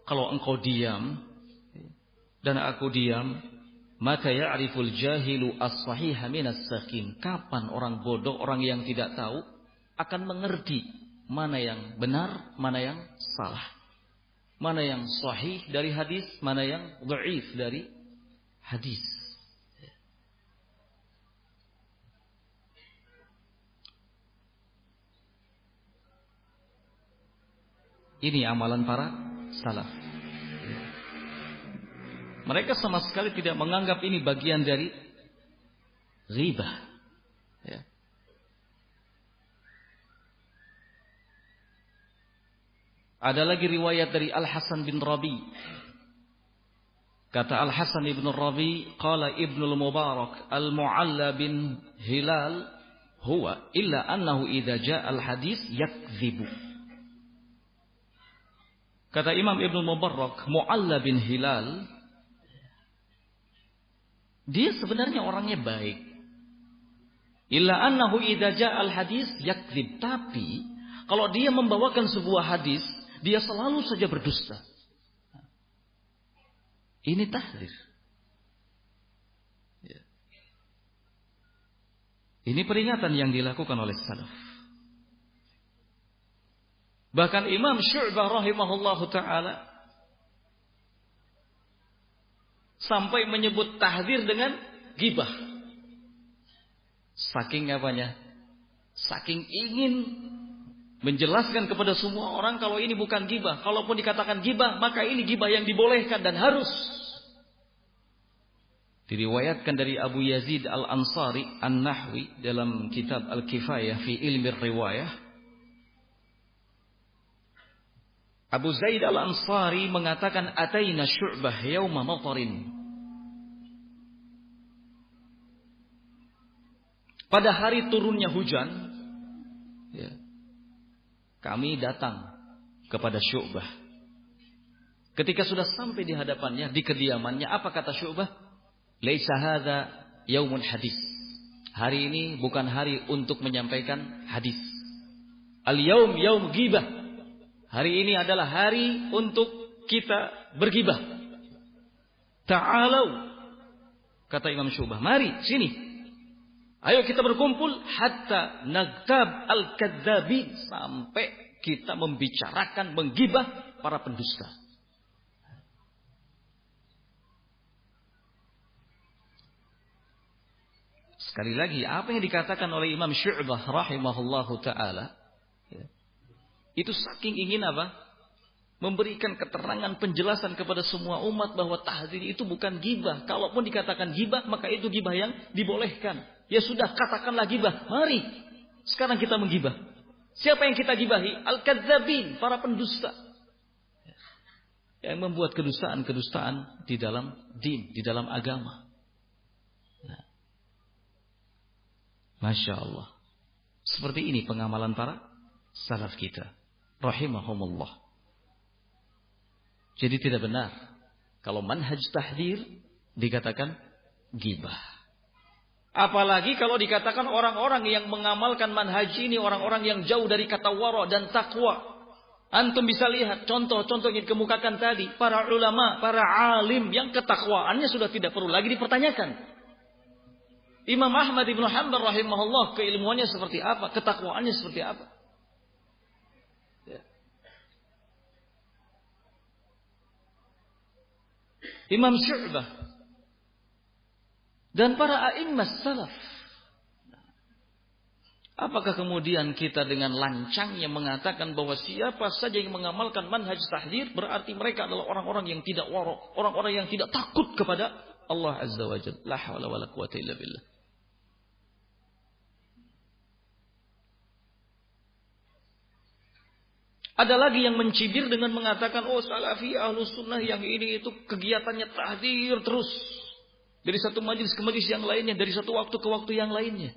kalau engkau diam dan aku diam, maka ya'riful jahilu as-sahiha minas saqim. Kapan orang bodoh, orang yang tidak tahu akan mengerti mana yang benar, mana yang salah, mana yang sahih dari hadis, mana yang dhaif dari hadis. Ini amalan para salaf. Mereka sama sekali tidak menganggap ini bagian dari ghibah. Ya. Ada lagi riwayat dari Al-Hasan bin Rabi. Kata Al-Hasan bin Rabi, qala Ibnul Mubarak, al-Mu'alla bin Hilal huwa illa annahu idza jaa al-hadis yakdzibu. Kata Imam Ibnu Mubarak, Mu'alla bin Hilal, dia sebenarnya orangnya baik. Illa annahu idza jaa al-hadis yakdzib, tapi kalau dia membawakan sebuah hadis, dia selalu saja berdusta. Ini tahdzir. Ya. Ini peringatan yang dilakukan oleh salaf. Bahkan Imam Syu'bah rahimahullahu ta'ala sampai menyebut tahdzir dengan ghibah. Saking apanya? Saking ingin menjelaskan kepada semua orang kalau ini bukan ghibah. Kalaupun dikatakan ghibah, maka ini ghibah yang dibolehkan dan harus. Diriwayatkan dari Abu Yazid Al-Ansari An-Nahwi dalam kitab Al-Kifayah fi Ilmi Riwayah. Abu Zaid Al-Ansari mengatakan, ataina Syu'bah yauma matarin. Pada hari turunnya hujan, ya, kami datang kepada Syu'bah. Ketika sudah sampai di hadapannya, di kediamannya, apa kata Syu'bah? Laisa hadza yaumun hadis. Hari ini bukan hari untuk menyampaikan hadis. Al-yaum yaum ghibah. Hari ini adalah hari untuk kita bergibah. Ta'alau, kata Imam Syu'bah, mari sini. Ayo kita berkumpul hatta nagtab al-kadzabin, sampai kita membicarakan, menggibah para pendusta. Sekali lagi, apa yang dikatakan oleh Imam Syu'bah rahimahullahu ta'ala, itu saking ingin apa? Memberikan keterangan, penjelasan kepada semua umat bahwa tahdzir itu bukan gibah. Kalaupun dikatakan gibah, maka itu gibah yang dibolehkan. Ya sudah, katakanlah gibah. Mari, sekarang kita menggibah. Siapa yang kita gibahi? Al-kadzabin, para pendusta. Yang membuat kedustaan-kedustaan di dalam din, di dalam agama. Masya Allah. Seperti ini pengamalan para salaf kita. Rahimahumullah. Jadi tidak benar kalau manhaj tahdzir dikatakan gibah. Apalagi kalau dikatakan orang-orang yang mengamalkan manhaj ini, orang-orang yang jauh dari kata wara dan takwa. Antum bisa lihat contoh-contoh yang dikemukakan tadi. Para ulama, para alim yang ketakwaannya sudah tidak perlu lagi dipertanyakan. Imam Ahmad ibn Hanbal rahimahullah, keilmuannya seperti apa, ketakwaannya seperti apa. Ya. Imam Syu'bah dan para a'immas salaf. Apakah kemudian kita dengan lancangnya mengatakan bahwa siapa saja yang mengamalkan manhaj tahdzir berarti mereka adalah orang-orang yang tidak wara, orang-orang yang tidak takut kepada Allah Azza wa Jalla. La haula wala quwata illa billah. Ada lagi yang mencibir dengan mengatakan, oh salafi ahlus sunnah yang ini itu kegiatannya tahdzir terus. Dari satu majlis ke majlis yang lainnya, dari satu waktu ke waktu yang lainnya.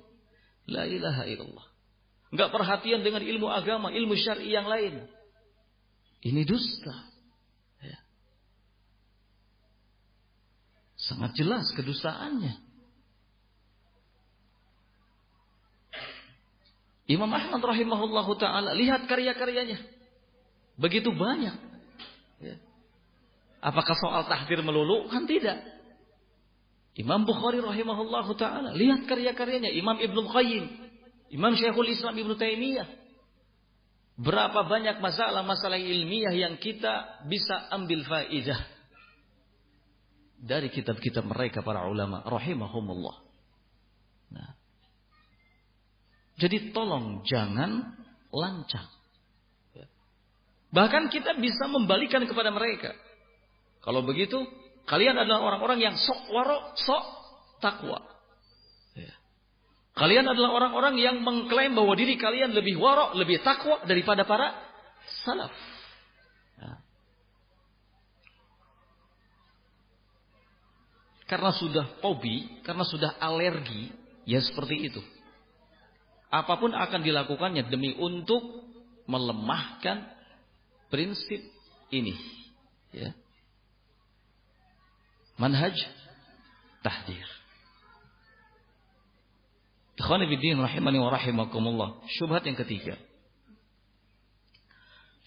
La ilaha illallah. Enggak perhatian dengan ilmu agama, ilmu syar'i yang lain. Ini dusta. Ya. Sangat jelas kedustaannya. Imam Ahmad rahimahullahu ta'ala, lihat karya-karyanya. Begitu banyak. Ya. Apakah soal tahdzir melulu? Kan tidak. Imam Bukhari rahimahullahu ta'ala, lihat karya-karyanya. Imam Ibnul Qayyim, Imam Syekhul Islam Ibnu Taimiyah. Berapa banyak masalah-masalah ilmiah yang kita bisa ambil faidah dari kitab-kitab mereka para ulama rahimahumullah. Nah. Jadi tolong jangan lancang. Bahkan kita bisa membalikan kepada mereka. Kalau begitu, kalian adalah orang-orang yang sok waro, sok takwa. Ya. Kalian adalah orang-orang yang mengklaim bahwa diri kalian lebih waro, lebih takwa daripada para salaf. Ya. Karena sudah hobi, karena sudah alergi, ya seperti itu. Apapun akan dilakukannya demi untuk melemahkan prinsip ini, ya. Manhaj tahdzir. Ikhwani fiddin rahimani wa rahimakumullah. Syubhat yang ketiga.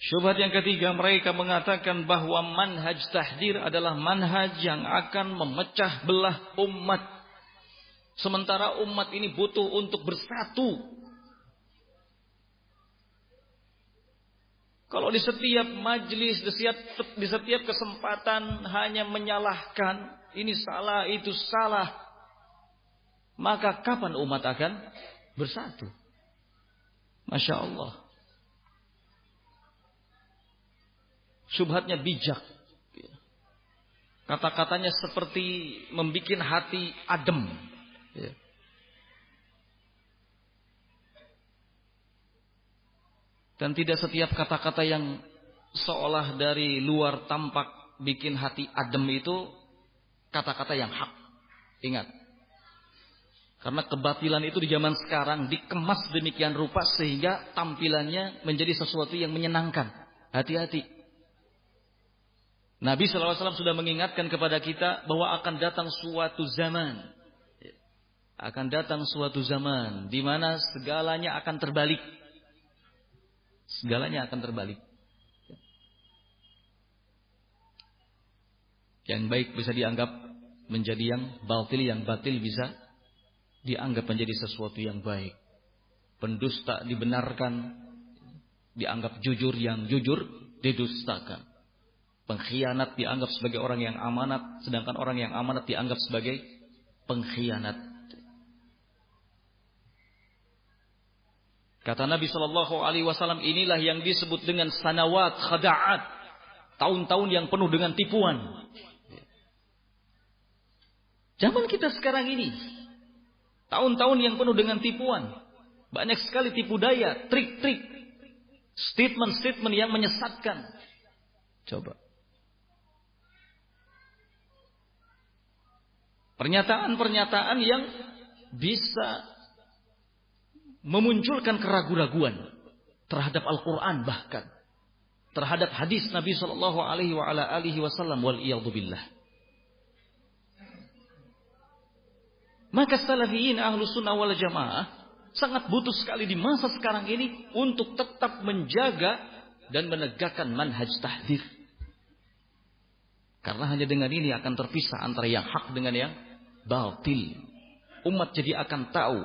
Syubhat yang ketiga, mereka mengatakan bahwa manhaj tahdzir adalah manhaj yang akan memecah belah umat. Sementara umat ini butuh untuk bersatu. Kalau di setiap majlis, di setiap kesempatan hanya menyalahkan, ini salah, itu salah, maka kapan umat akan bersatu? Masya Allah. Syubhatnya bijak. Kata-katanya seperti membuat hati adem. Dan tidak setiap kata-kata yang seolah dari luar tampak bikin hati adem itu kata-kata yang hak. Ingat. Karena kebatilan itu di zaman sekarang dikemas demikian rupa sehingga tampilannya menjadi sesuatu yang menyenangkan. Hati-hati. Nabi SAW sudah mengingatkan kepada kita bahwa akan datang suatu zaman. akan datang suatu zaman di mana segalanya akan terbalik. Segalanya akan terbalik. Yang baik bisa dianggap menjadi yang batil bisa dianggap menjadi sesuatu yang baik. Pendusta dibenarkan, dianggap jujur, yang jujur didustakan. Pengkhianat dianggap sebagai orang yang amanat, sedangkan orang yang amanat dianggap sebagai pengkhianat. Kata Nabi Shallallahu Alaihi Wasallam, inilah yang disebut dengan sanawat khada'at, tahun-tahun yang penuh dengan tipuan. Zaman kita sekarang ini, tahun-tahun yang penuh dengan tipuan. Banyak sekali tipu daya, trik-trik, statement-statement yang menyesatkan. Coba. Pernyataan-pernyataan yang bisa memunculkan keraguan-raguan terhadap Al-Quran, bahkan terhadap hadis Nabi Sallallahu Alaihi Wasallam, wal iyadhu billah. Maka salafiyin ahlus sunnah wal jamaah sangat butuh sekali di masa sekarang ini untuk tetap menjaga dan menegakkan manhaj tahdzir. Karena hanya dengan ini akan terpisah antara yang hak dengan yang batil. Umat jadi akan tahu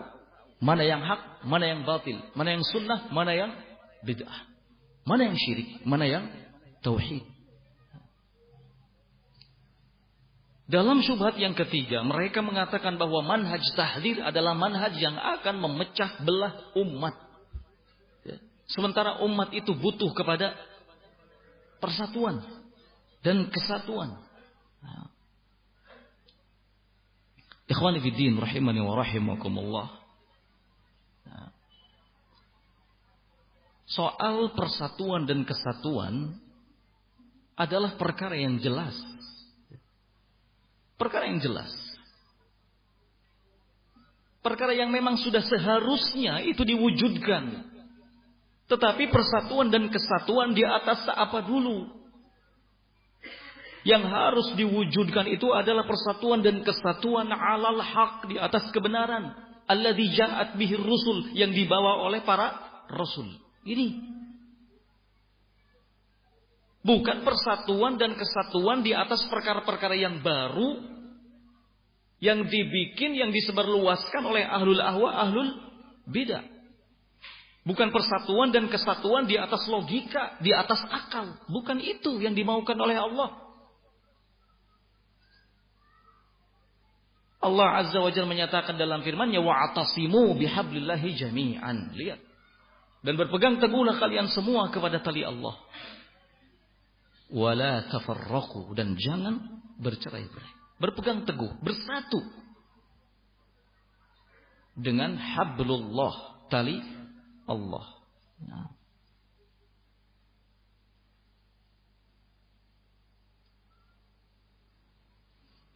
mana yang hak, mana yang batil, mana yang sunnah, mana yang bid'ah, mana yang syirik, mana yang tauhid. Dalam syubhat yang ketiga, mereka mengatakan bahwa manhaj tahdzir adalah manhaj yang akan memecah belah umat. Sementara umat itu butuh kepada persatuan dan kesatuan. Ikhwani fiddin rahimani wa rahimakumullah. Soal persatuan dan kesatuan adalah perkara yang jelas. Perkara yang jelas. Perkara yang memang sudah seharusnya itu diwujudkan. Tetapi persatuan dan kesatuan di atas apa dulu? Yang harus diwujudkan itu adalah persatuan dan kesatuan alal haq, di atas kebenaran. Alladzi ja'at bihir rusul, yang dibawa oleh para rasul. Ini. Bukan persatuan dan kesatuan di atas perkara-perkara yang baru, yang dibikin, yang disebarluaskan oleh ahlul ahwa, ahlul bidah. Bukan persatuan dan kesatuan di atas logika, di atas akal. Bukan itu yang dimaukan oleh Allah. Allah Azza wa Jalla menyatakan dalam firman-Nya, wa'tasimu bihablillahi jami'an. Lihat. Dan berpegang teguhlah kalian semua kepada tali Allah. Wala tafarraqu, dan jangan bercerai-berai. Berpegang teguh, bersatu dengan hablullah, tali Allah. Nah.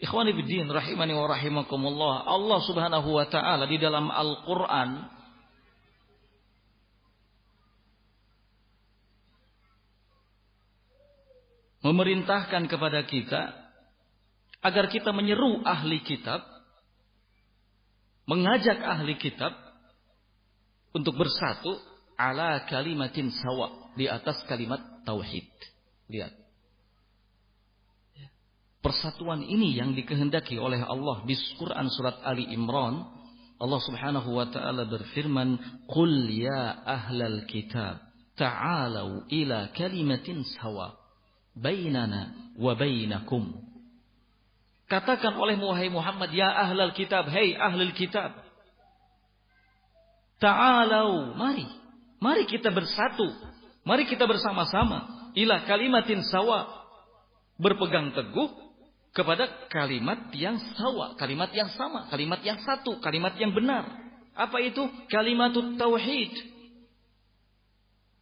Ikhwani fiddin rahimani wa rahimakumullah. Allah Subhanahu wa taala di dalam Al-Qur'an memerintahkan kepada kita agar kita menyeru ahli kitab, mengajak ahli kitab untuk bersatu ala kalimatin sawa, di atas kalimat tauhid. Lihat. Persatuan ini yang dikehendaki oleh Allah di Quran surat Ali Imran. Allah Subhanahu wa taala berfirman, "Qul ya ahlal kitab, ta'alu ila kalimatin sawa bainana wa bainakum." Katakan oleh Muhammad, ya ahlal kitab, hei ahlul kitab, ta'alau, mari kita bersatu, mari kita bersama-sama, ila kalimatin sawa, berpegang teguh kepada kalimat yang sawa, kalimat yang sama, kalimat yang satu, kalimat yang benar. Apa itu? Kalimatut tauhid.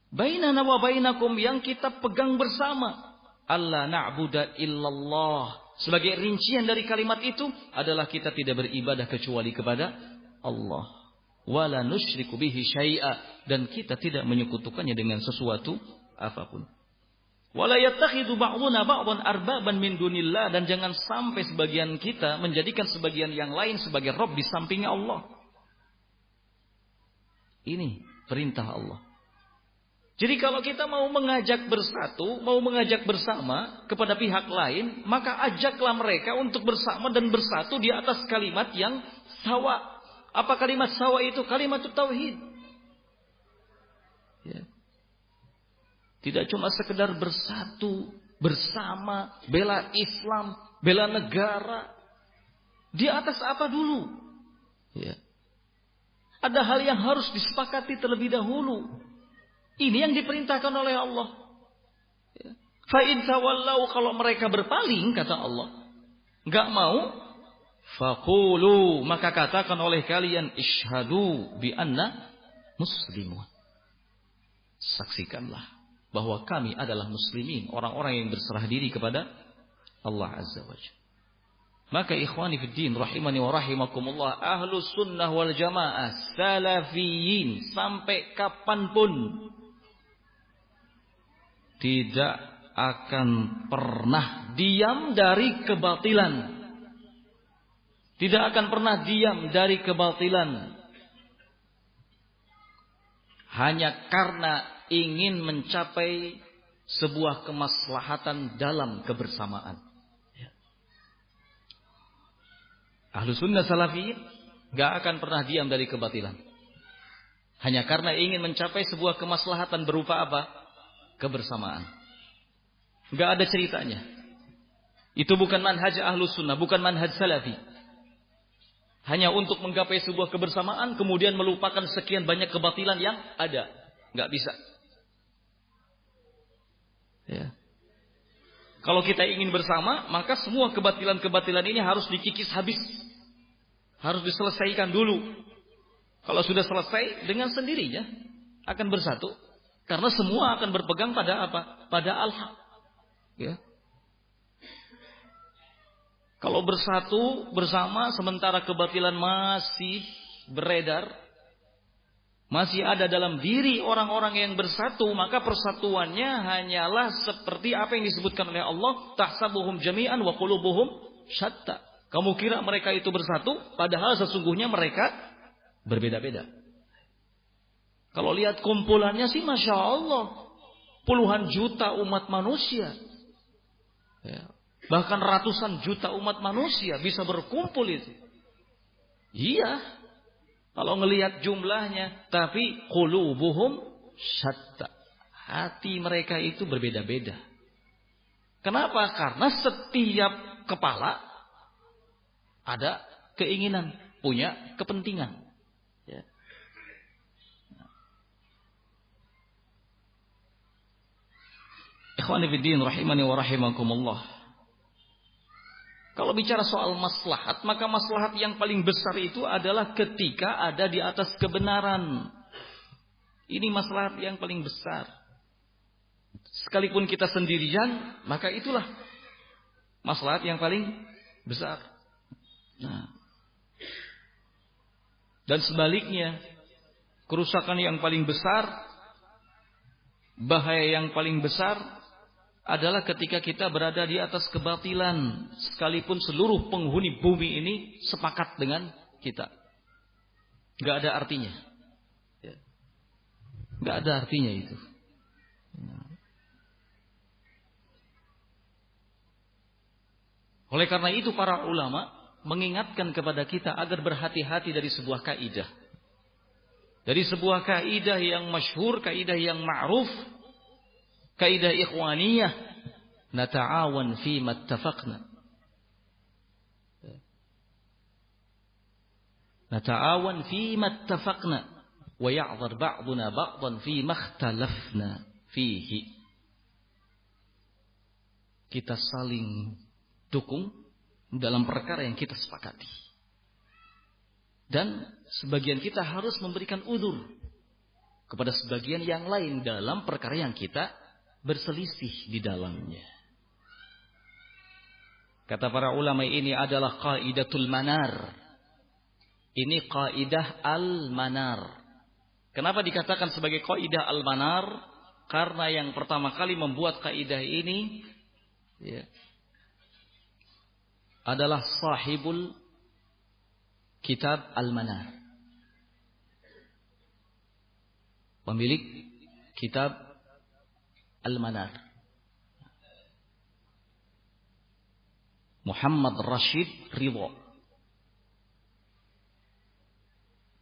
Bainana wa bainakum, yang kita pegang bersama. Allah na'budu illallah. Sebagai rincian dari kalimat itu adalah kita tidak beribadah kecuali kepada Allah. Wala nusyriku bihi syai'a, dan kita tidak menyekutukannya dengan sesuatu apapun. Wala yattakhidhu ba'duna ba'dhan arbaban min dunillah, dan jangan sampai sebagian kita menjadikan sebagian yang lain sebagai Rabb di samping Allah. Ini perintah Allah. Jadi kalau kita mau mengajak bersatu, mau mengajak bersama kepada pihak lain, maka ajaklah mereka untuk bersama dan bersatu di atas kalimat yang sawa. Apa kalimat sawa itu? Kalimat tauhid. Ya. Tidak cuma sekedar bersatu, bersama, bela Islam, bela negara. Di atas apa dulu? Ya. Ada hal yang harus disepakati terlebih dahulu. Ini yang diperintahkan oleh Allah. Ya. Fa in tawallau, kalau mereka berpaling, kata Allah, enggak mau, faqulu, maka katakan oleh kalian, ishhadu bi anna muslimun. Saksikanlah bahwa kami adalah muslimin, orang-orang yang berserah diri kepada Allah Azza wa Jalla. Maka ikhwani fid din rahimani wa rahimakumullah, ahlus sunnah wal jamaah salafiyin sampai kapanpun tidak akan pernah diam dari kebatilan. Tidak akan pernah diam dari kebatilan. Hanya karena ingin mencapai sebuah kemaslahatan dalam kebersamaan. Ahlus sunnah salafiyin gak akan pernah diam dari kebatilan. Hanya karena ingin mencapai sebuah kemaslahatan berupa apa? Kebersamaan. Gak ada ceritanya. Itu bukan manhaj ahlus sunnah, bukan manhaj salafi. Hanya untuk menggapai sebuah kebersamaan, kemudian melupakan sekian banyak kebatilan yang ada. Gak bisa. Ya. Kalau kita ingin bersama, maka semua kebatilan-kebatilan ini harus dikikis habis. Harus diselesaikan dulu. Kalau sudah selesai, dengan sendirinya akan bersatu. Karena semua akan berpegang pada apa? Pada al-haq. Ya. Kalau bersatu bersama sementara kebatilan masih beredar, masih ada dalam diri orang-orang yang bersatu, maka persatuannya hanyalah seperti apa yang disebutkan oleh Allah, tahsabuhum jami'an wa qulubuhum syatta. Kamu kira mereka itu bersatu, padahal sesungguhnya mereka berbeda-beda. Kalau lihat kumpulannya sih Masya Allah, puluhan juta umat manusia, ya. Bahkan ratusan juta umat manusia bisa berkumpul itu. Iya, kalau ngelihat jumlahnya, tapi qulubuhum syatta. Hati mereka itu berbeda-beda. Kenapa? Karena setiap kepala ada keinginan, punya kepentingan. Ya. Ikhwani fiddin rahimani wa rahimakumullah. Kalau bicara soal maslahat, maka maslahat yang paling besar itu adalah ketika ada di atas kebenaran. Ini maslahat yang paling besar. Sekalipun kita sendirian, maka itulah maslahat yang paling besar. Nah. Dan sebaliknya, kerusakan yang paling besar, bahaya yang paling besar adalah ketika kita berada di atas kebatilan, sekalipun seluruh penghuni bumi ini sepakat dengan kita. Gak ada artinya. Gak ada artinya itu. Oleh karena itu para ulama mengingatkan kepada kita agar berhati-hati dari sebuah kaidah. Dari sebuah kaidah yang masyhur, kaidah yang ma'ruf, kaidah ikhwaniyah, nata'awan fima ittafaqna. Nata'awan fima ittafaqna wa ya'dhar ba'duna ba'dan fima ikhtalafna fihi. Kita saling dukung dalam perkara yang kita sepakati. Dan sebagian kita harus memberikan udzur kepada sebagian yang lain dalam perkara yang kita berselisih di dalamnya. Kata para ulama, ini adalah qaidatul manar. Ini qaidah al-manar. Kenapa dikatakan sebagai qaidah al-manar? Karena yang pertama kali membuat kaidah ini ya, adalah sahibul kitab Al-Manar. Pemilik kitab Al-Manar. Muhammad Rashid Ridha.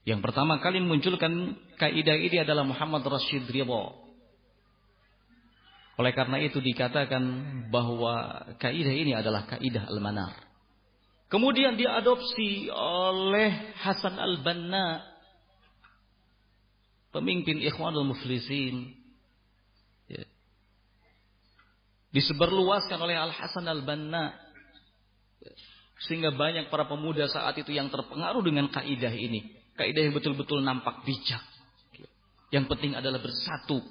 Yang pertama kali memunculkan kaidah ini adalah Muhammad Rashid Ridha. Oleh karena itu dikatakan bahwa kaidah ini adalah kaidah Al-Manar. Kemudian diadopsi oleh Hasan Al-Banna, pemimpin Ikhwanul Muflisin. Ya. Disebarluaskan oleh Al-Hasan Al-Banna. Sehingga banyak para pemuda saat itu yang terpengaruh dengan kaidah ini. Kaidah yang betul-betul nampak bijak. Yang penting adalah bersatu.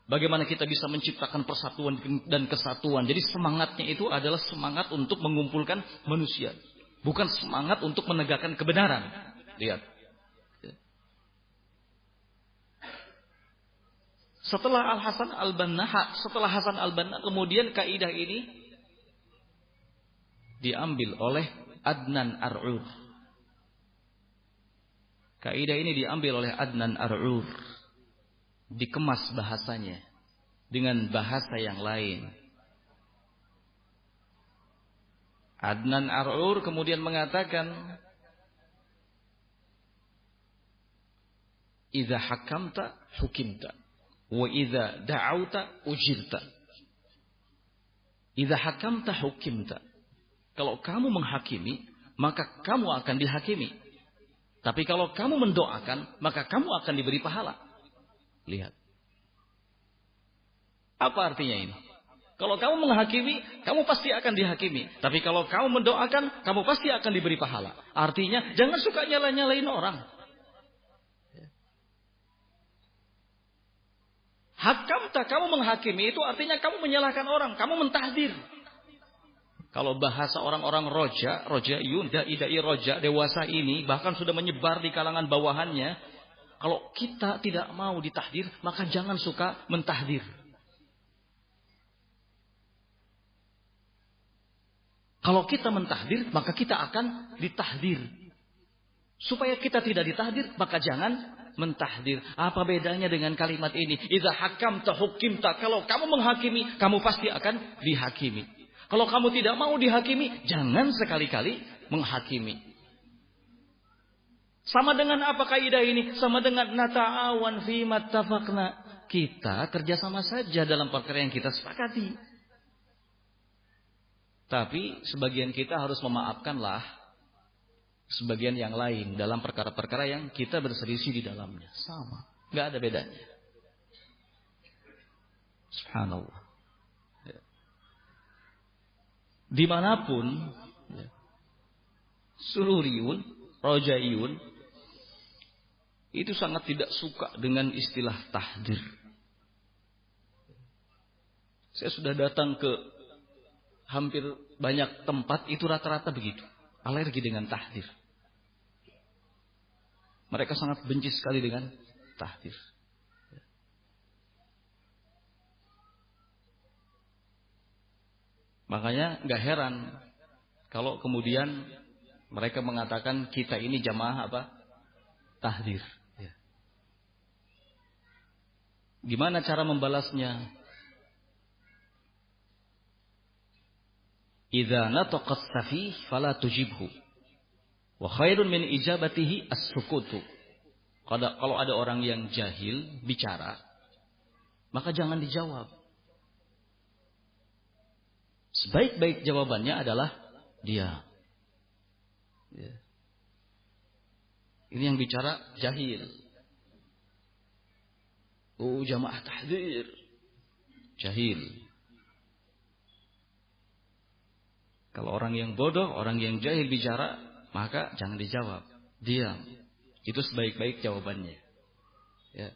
Bagaimana kita bisa menciptakan persatuan dan kesatuan. Jadi semangatnya itu adalah semangat untuk mengumpulkan manusia. Bukan semangat untuk menegakkan kebenaran. Lihat. Setelah Hasan Al-Banna kemudian kaidah ini diambil oleh Adnan Ar'ur. Kaidah ini diambil oleh Adnan Ar'ur. Dikemas bahasanya dengan bahasa yang lain. Adnan Ar'ur kemudian mengatakan, "Idza hakamta hukimta, wa idza da'auta ujirta." Idza hakamta hukimta. Kalau kamu menghakimi, maka kamu akan dihakimi. Tapi kalau kamu mendoakan, maka kamu akan diberi pahala. Lihat. Apa artinya ini? Kalau kamu menghakimi, kamu pasti akan dihakimi. Tapi kalau kamu mendoakan, kamu pasti akan diberi pahala. Artinya, jangan suka nyala-nyalain orang. Hakamta, kamu menghakimi, itu artinya kamu menyalahkan orang. Kamu mentahdir. Kalau bahasa orang-orang rojaiyun, dai roja, dewasa ini, bahkan sudah menyebar di kalangan bawahannya. Kalau kita tidak mau ditahdir, maka jangan suka mentahdir. Kalau kita mentahdir, maka kita akan ditahdir. Supaya kita tidak ditahdir, maka jangan mentahdir. Apa bedanya dengan kalimat ini? Idza hakamta hukimta. Kalau kamu menghakimi, kamu pasti akan dihakimi. Kalau kamu tidak mau dihakimi, jangan sekali-kali menghakimi. Sama dengan apa kaidah ini? Sama dengan nata'awan fi mattafaqna. Kita kerjasama saja dalam perkara yang kita sepakati. Tapi sebagian kita harus memaafkanlah sebagian yang lain dalam perkara-perkara yang kita berselisih di dalamnya. Sama, nggak ada bedanya. Subhanallah. Dimanapun sururiyun, rojaiyun itu sangat tidak suka dengan istilah tahdir. Saya sudah datang ke hampir banyak tempat, itu rata-rata begitu. Alergi dengan tahdir. Mereka sangat benci sekali dengan tahdir. Makanya gak heran kalau kemudian mereka mengatakan kita ini jamaah apa? Tahdir. Gimana cara membalasnya? Idza nataqas safih fala tujibhu. Wa khairun min ijabatihi as-sukutu. Kalau ada orang yang jahil bicara, maka jangan dijawab. Sebaik-baik jawabannya adalah diam. Ya. Ini yang bicara jahil. Oh, jamaah tahdir. Jahil. Kalau orang yang bodoh, orang yang jahil bicara, maka jangan dijawab. Diam. Itu sebaik-baik jawabannya. Ya.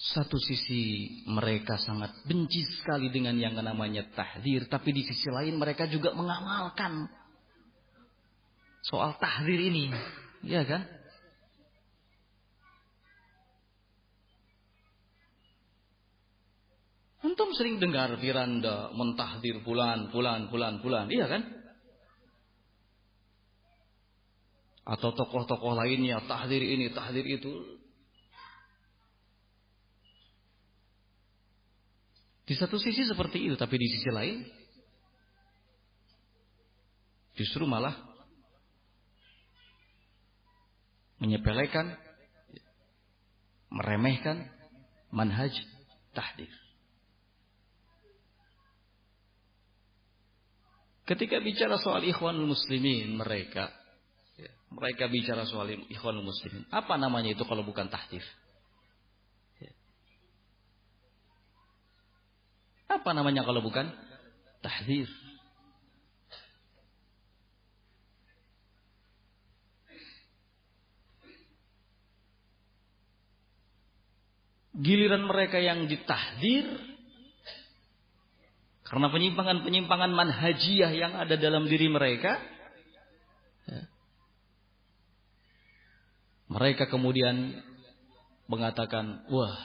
Satu sisi mereka sangat benci sekali dengan yang namanya tahdir, tapi di sisi lain mereka juga mengamalkan soal tahdir ini. Ya kan? Antum sering dengar Firanda mentahdir fulan, iya kan? Atau tokoh-tokoh lainnya tahdir ini, tahdir itu. Di satu sisi seperti itu, tapi di sisi lain justru malah menyepelekan, meremehkan manhaj tahdir. Ketika bicara soal ikhwanul muslimin, mereka bicara soal ikhwanul muslimin. Apa namanya itu kalau bukan tahdir? Apa namanya kalau bukan tahdir? Giliran mereka yang ditahdir karena penyimpangan-penyimpangan manhajiyah yang ada dalam diri mereka, mereka kemudian mengatakan, wah,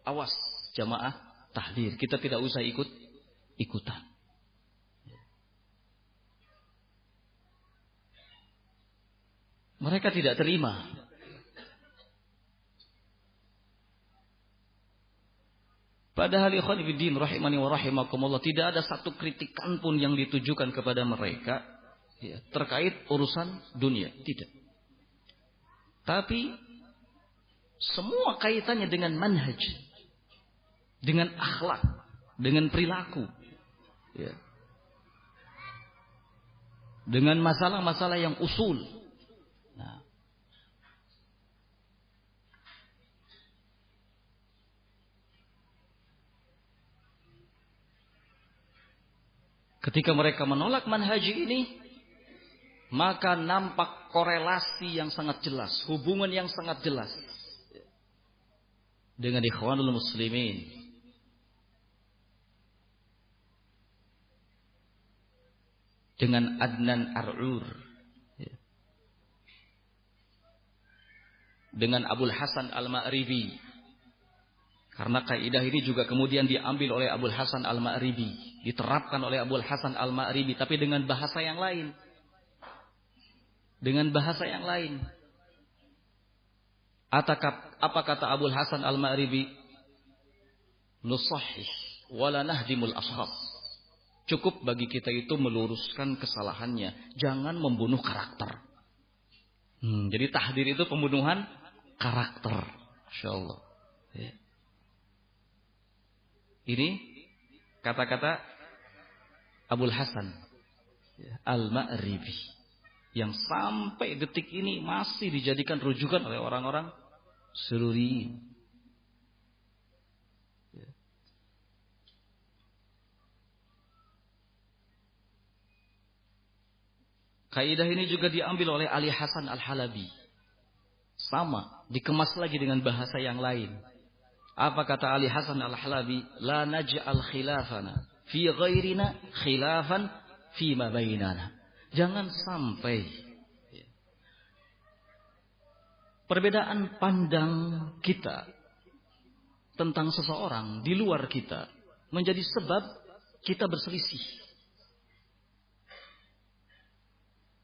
awas jamaah tahdir, kita tidak usah ikutan. Mereka tidak terima. Padahal ikhwan fillah rahimani wa rahimakumullah, tidak ada satu kritikan pun yang ditujukan kepada mereka terkait urusan dunia, tidak. Tapi semua kaitannya dengan manhaj, dengan akhlak, dengan perilaku, dengan masalah-masalah yang usul. Nah, ketika mereka menolak manhaj ini, maka nampak korelasi yang sangat jelas, hubungan yang sangat jelas dengan ikhwanul muslimin. Dengan Adnan Ar'ur, dengan Abul Hasan Al-Ma'ribi. Karena kaidah ini juga kemudian diambil oleh Abul Hasan Al-Ma'ribi, diterapkan oleh Abul Hasan Al-Ma'ribi, tapi dengan bahasa yang lain. Dengan bahasa yang lain. Apa kata Abul Hasan Al-Ma'ribi? Nusahih wala nahdimul ashab. Cukup bagi kita itu meluruskan kesalahannya, jangan membunuh karakter. Jadi tahdir itu pembunuhan karakter, insyaallah. Ini kata-kata Abul Hasan Al-Ma'ribi yang sampai detik ini masih dijadikan rujukan oleh orang-orang Sururiyin. Kaidah ini juga diambil oleh Ali Hasan Al-Halabi. Sama, dikemas lagi dengan bahasa yang lain. Apa kata Ali Hasan Al-Halabi? La naj'al khilafana fi ghairina khilafan fi ma bainana. Jangan sampai perbedaan pandang kita tentang seseorang di luar kita menjadi sebab kita berselisih.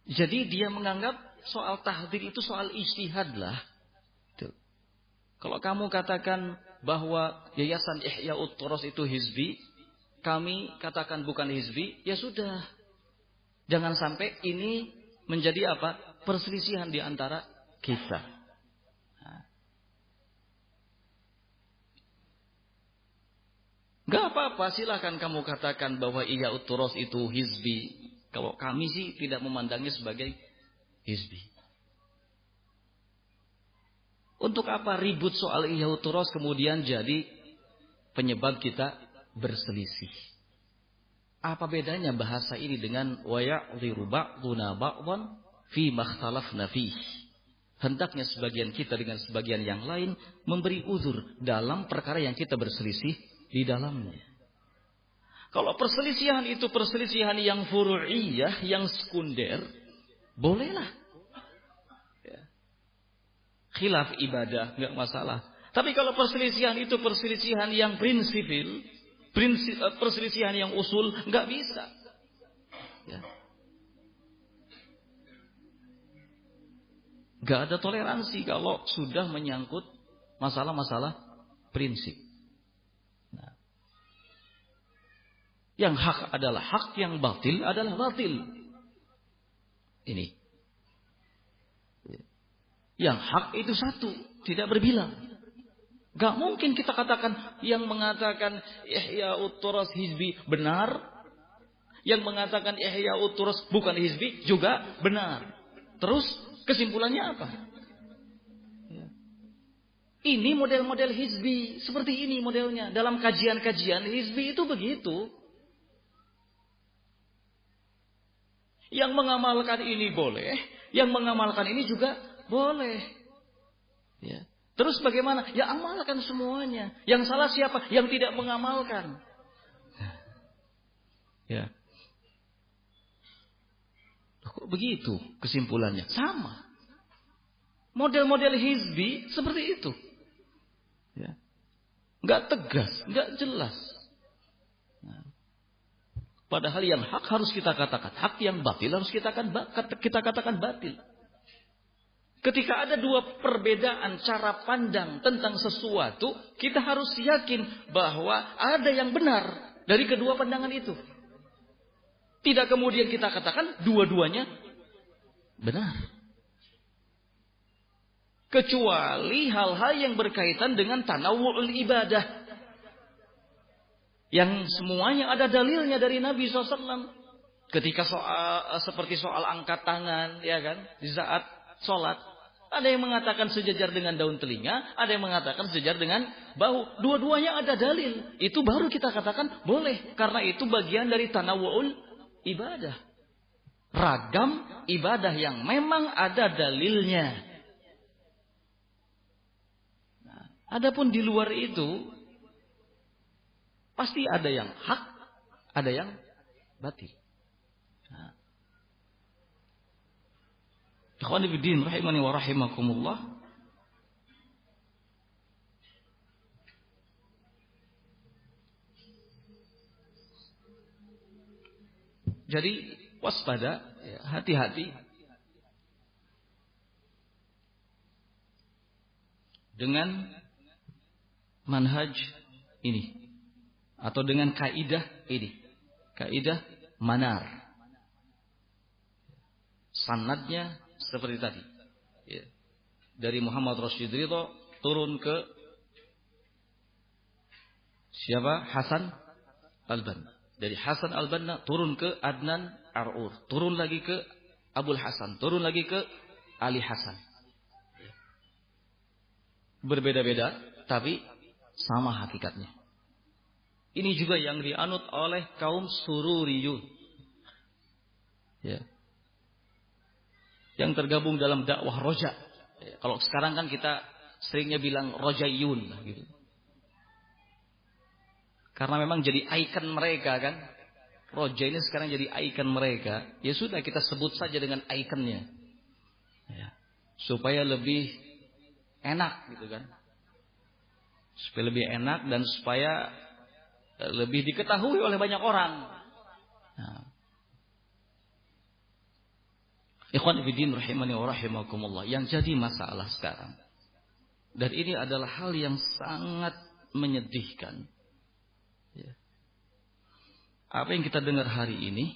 Jadi dia menganggap soal tahdir itu soal ijtihad lah. Tuh. Kalau kamu katakan bahwa Yayasan Ihya'ut Thuras itu hizbi, kami katakan bukan hizbi, ya sudah. Jangan sampai ini menjadi apa? Perselisihan di antara kita. Gak apa-apa, silahkan kamu katakan bahwa Ihya'ut Thuras itu hizbi. Kalau kami sih tidak memandangnya sebagai hizbi. Untuk apa ribut soal Ihya'ut Thuras kemudian jadi penyebab kita berselisih? Apa bedanya bahasa ini dengan wa ya'dhiru ba'duna ba'dhan fi makhtalafna fih? Hendaknya sebagian kita dengan sebagian yang lain memberi uzur dalam perkara yang kita berselisih di dalamnya. Kalau perselisihan itu perselisihan yang furu'iyah, yang sekunder, bolehlah. Khilaf ibadah, enggak masalah. Tapi kalau perselisihan itu perselisihan yang prinsipil, prinsip perselisihan yang usul, nggak bisa. Ya. Nggak ada toleransi kalau sudah menyangkut masalah-masalah prinsip. Nah, yang hak adalah hak, yang batil adalah batil. Ini. Yang hak itu satu, tidak berbilang. Gak mungkin kita katakan yang mengatakan Ihya'ut Turas hizbi benar, yang mengatakan Ihya'ut Turas bukan hizbi juga benar. Terus kesimpulannya apa? Ini model-model hizbi, seperti ini modelnya. Dalam kajian-kajian hizbi itu begitu. Yang mengamalkan ini boleh, yang mengamalkan ini juga boleh. Ya. Terus bagaimana? Ya amalkan semuanya. Yang salah siapa? Yang tidak mengamalkan. Ya. Kok begitu kesimpulannya? Sama. Model-model hizbi seperti itu. Ya. Nggak tegas, nggak jelas. Nah. Padahal yang hak harus kita katakan hak, yang batil harus kita katakan batil. Ketika ada dua perbedaan cara pandang tentang sesuatu, kita harus yakin bahwa ada yang benar dari kedua pandangan itu. Tidak kemudian kita katakan dua-duanya benar. Kecuali hal-hal yang berkaitan dengan tanawu'ul ibadah. Yang semuanya ada dalilnya dari Nabi SAW. Ketika seperti soal angkat tangan, ya kan, di saat sholat. Ada yang mengatakan sejajar dengan daun telinga, ada yang mengatakan sejajar dengan bahu. Dua-duanya ada dalil. Itu baru kita katakan boleh. Karena itu bagian dari tanawu'ul ibadah. Ragam ibadah yang memang ada dalilnya. Nah, adapun di luar itu, pasti ada yang hak, ada yang batil. Nah. Ikhwani fiddin rahimani wa rahimakumullah. Jadi waspada, ya, hati-hati dengan manhaj ini atau dengan kaidah ini. Kaidah manar. Sanadnya seperti tadi, ya. Dari Muhammad Rashid Ridho turun ke siapa? Hasan Al-Banna. Dari Hasan Al-Banna turun ke Adnan Ar'ur, turun lagi ke Abul Hasan, turun lagi ke Ali Hasan. Berbeda-beda, tapi sama hakikatnya. Ini juga yang dianut oleh kaum Sururiyun, ya, yang tergabung dalam dakwah Roja. Kalau sekarang kan kita seringnya bilang Rojaiyun gitu. Karena memang jadi ikon mereka kan. Roja ini sekarang jadi ikon mereka. Ya sudah, kita sebut saja dengan ikonnya. Ya. Supaya lebih enak gitu kan. Supaya lebih enak dan supaya lebih diketahui oleh banyak orang. Nah. Ikhwan fillah rahimani wa rahimakumullah, yang jadi masalah sekarang, dan ini adalah hal yang sangat menyedihkan, ya. Apa yang kita dengar hari ini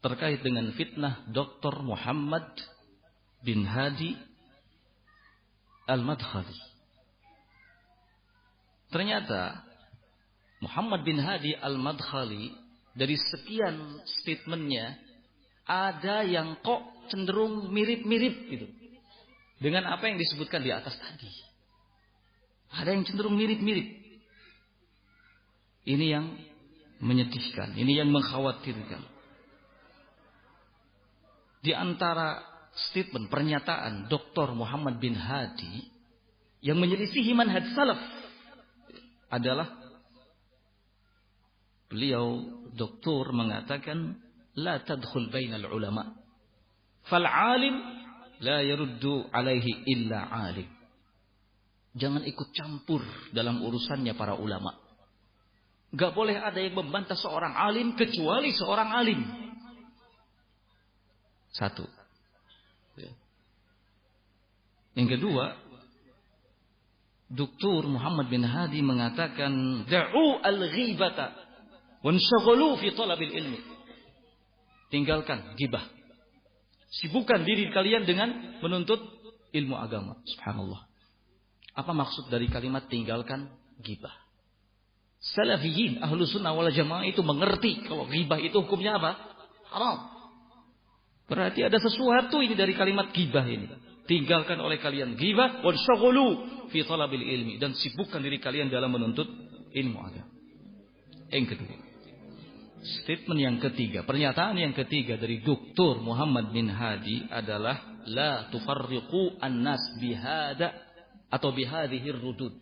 terkait dengan fitnah Dr. Muhammad bin Hadi Al-Madkhali. Ternyata Muhammad bin Hadi Al-Madkhali, dari sekian statementnya, ada yang kok cenderung mirip-mirip gitu dengan apa yang disebutkan di atas tadi. Ada yang cenderung mirip-mirip. Ini yang menyedihkan, ini yang mengkhawatirkan. Di antara statement pernyataan Dr. Muhammad bin Hadi yang menyelisihi manhaj salaf adalah beliau doktor mengatakan la tadkhul bainal ulama fal alim la yaruddu alaihi illa alim. Jangan ikut campur dalam urusannya para ulama. Gak boleh ada yang membantah seorang alim kecuali seorang alim. Satu. Yang kedua, Dr. Muhammad bin Hadi mengatakan, da'u al-ghibata wanshaghalu fi talabil ilmi. Tinggalkan ghibah. Sibukkan diri kalian dengan menuntut ilmu agama. Subhanallah. Apa maksud dari kalimat tinggalkan ghibah? Salafiyin, ahlu sunnah wal jamaah itu mengerti kalau ghibah itu hukumnya apa? Haram. Berarti ada sesuatu ini dari kalimat ghibah ini. Tinggalkan oleh kalian ghibah wanshaghalu fi talabil ilmi, dan sibukkan diri kalian dalam menuntut ilmu agama. Yang kedua, statement yang ketiga, pernyataan yang ketiga dari Dr. Muhammad bin Hadi adalah la tufarriqu an-nas bihada atau bihadhir rudud.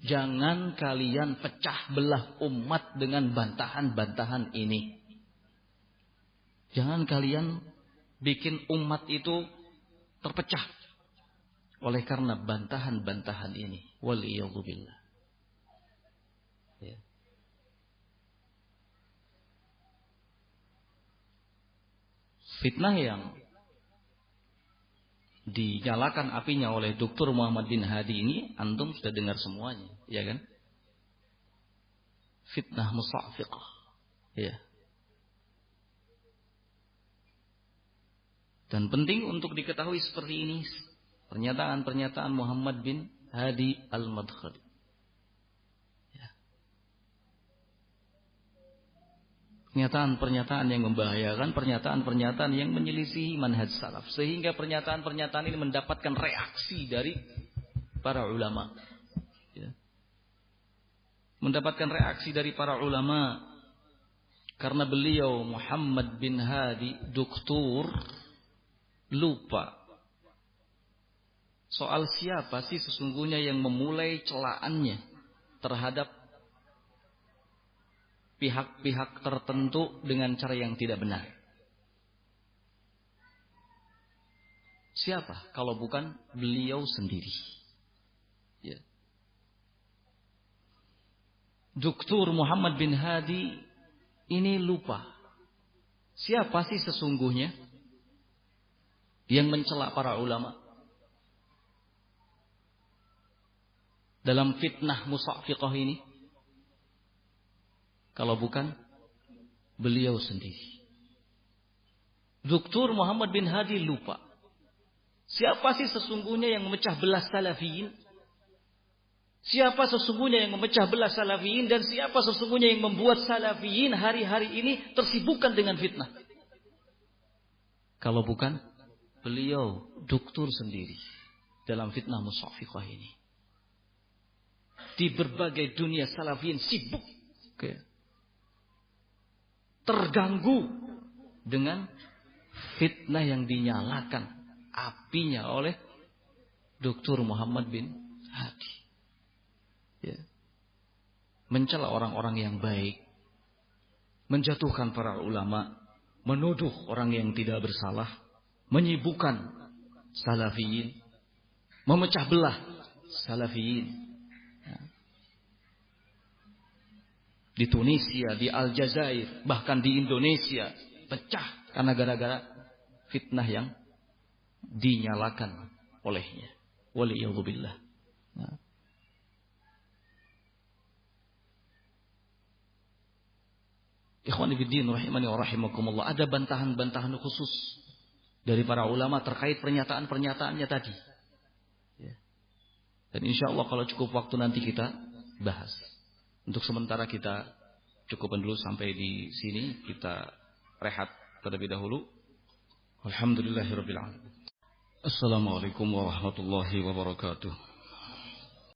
Jangan kalian pecah belah umat dengan bantahan-bantahan ini. Jangan kalian bikin umat itu terpecah oleh karena bantahan-bantahan ini. Waliyadzubillah. Ya. Fitnah yang dinyalakan apinya oleh Dr. Muhammad bin Hadi ini antum sudah dengar semuanya, ya kan? Fitnah musafiqah. Ya. Dan penting untuk diketahui seperti ini pernyataan-pernyataan Muhammad bin Hadi al-Madkhali. Ya. Pernyataan-pernyataan yang membahayakan, pernyataan-pernyataan yang menyelisihi manhaj salaf. Sehingga pernyataan-pernyataan ini mendapatkan reaksi dari para ulama. Ya. Mendapatkan reaksi dari para ulama. Karena beliau Muhammad bin Hadi, doktor, lupa soal siapa sih sesungguhnya yang memulai celaannya terhadap pihak-pihak tertentu dengan cara yang tidak benar. Siapa kalau bukan beliau sendiri? Ya. Dr. Muhammad bin Hadi ini lupa siapa sih sesungguhnya yang mencela para ulama dalam fitnah musafiqah ini, kalau bukan beliau sendiri. Dr. Muhammad bin Hadi lupa siapa sih sesungguhnya yang memecah belah salafiyin, siapa sesungguhnya yang memecah belah salafiyin, dan siapa sesungguhnya yang membuat salafiyin hari-hari ini tersibukkan dengan fitnah. Kalau bukan beliau doktor sendiri dalam fitnah musafiqah ini. Di berbagai dunia salafiyin sibuk, terganggu dengan fitnah yang dinyalakan apinya oleh Dr. Muhammad bin Hadi. Ya. Mencela orang-orang yang baik, menjatuhkan para ulama, menuduh orang yang tidak bersalah, menyibukkan salafiyin, memecah belah salafiyin. Di Tunisia, di Aljazair, bahkan di Indonesia pecah karena gara-gara fitnah yang dinyalakan olehnya. Waliyadzubillah. Nah. Ikhwani fiddin rahimani wa rahimakumullah, ada bantahan-bantahan khusus dari para ulama terkait pernyataan-pernyataannya tadi. Ya. Dan insya Allah kalau cukup waktu nanti kita bahas. Untuk sementara kita cukupkan dulu sampai di sini. Kita rehat terlebih dahulu. Alhamdulillahirabbil alamin. Assalamualaikum warahmatullahi wabarakatuh.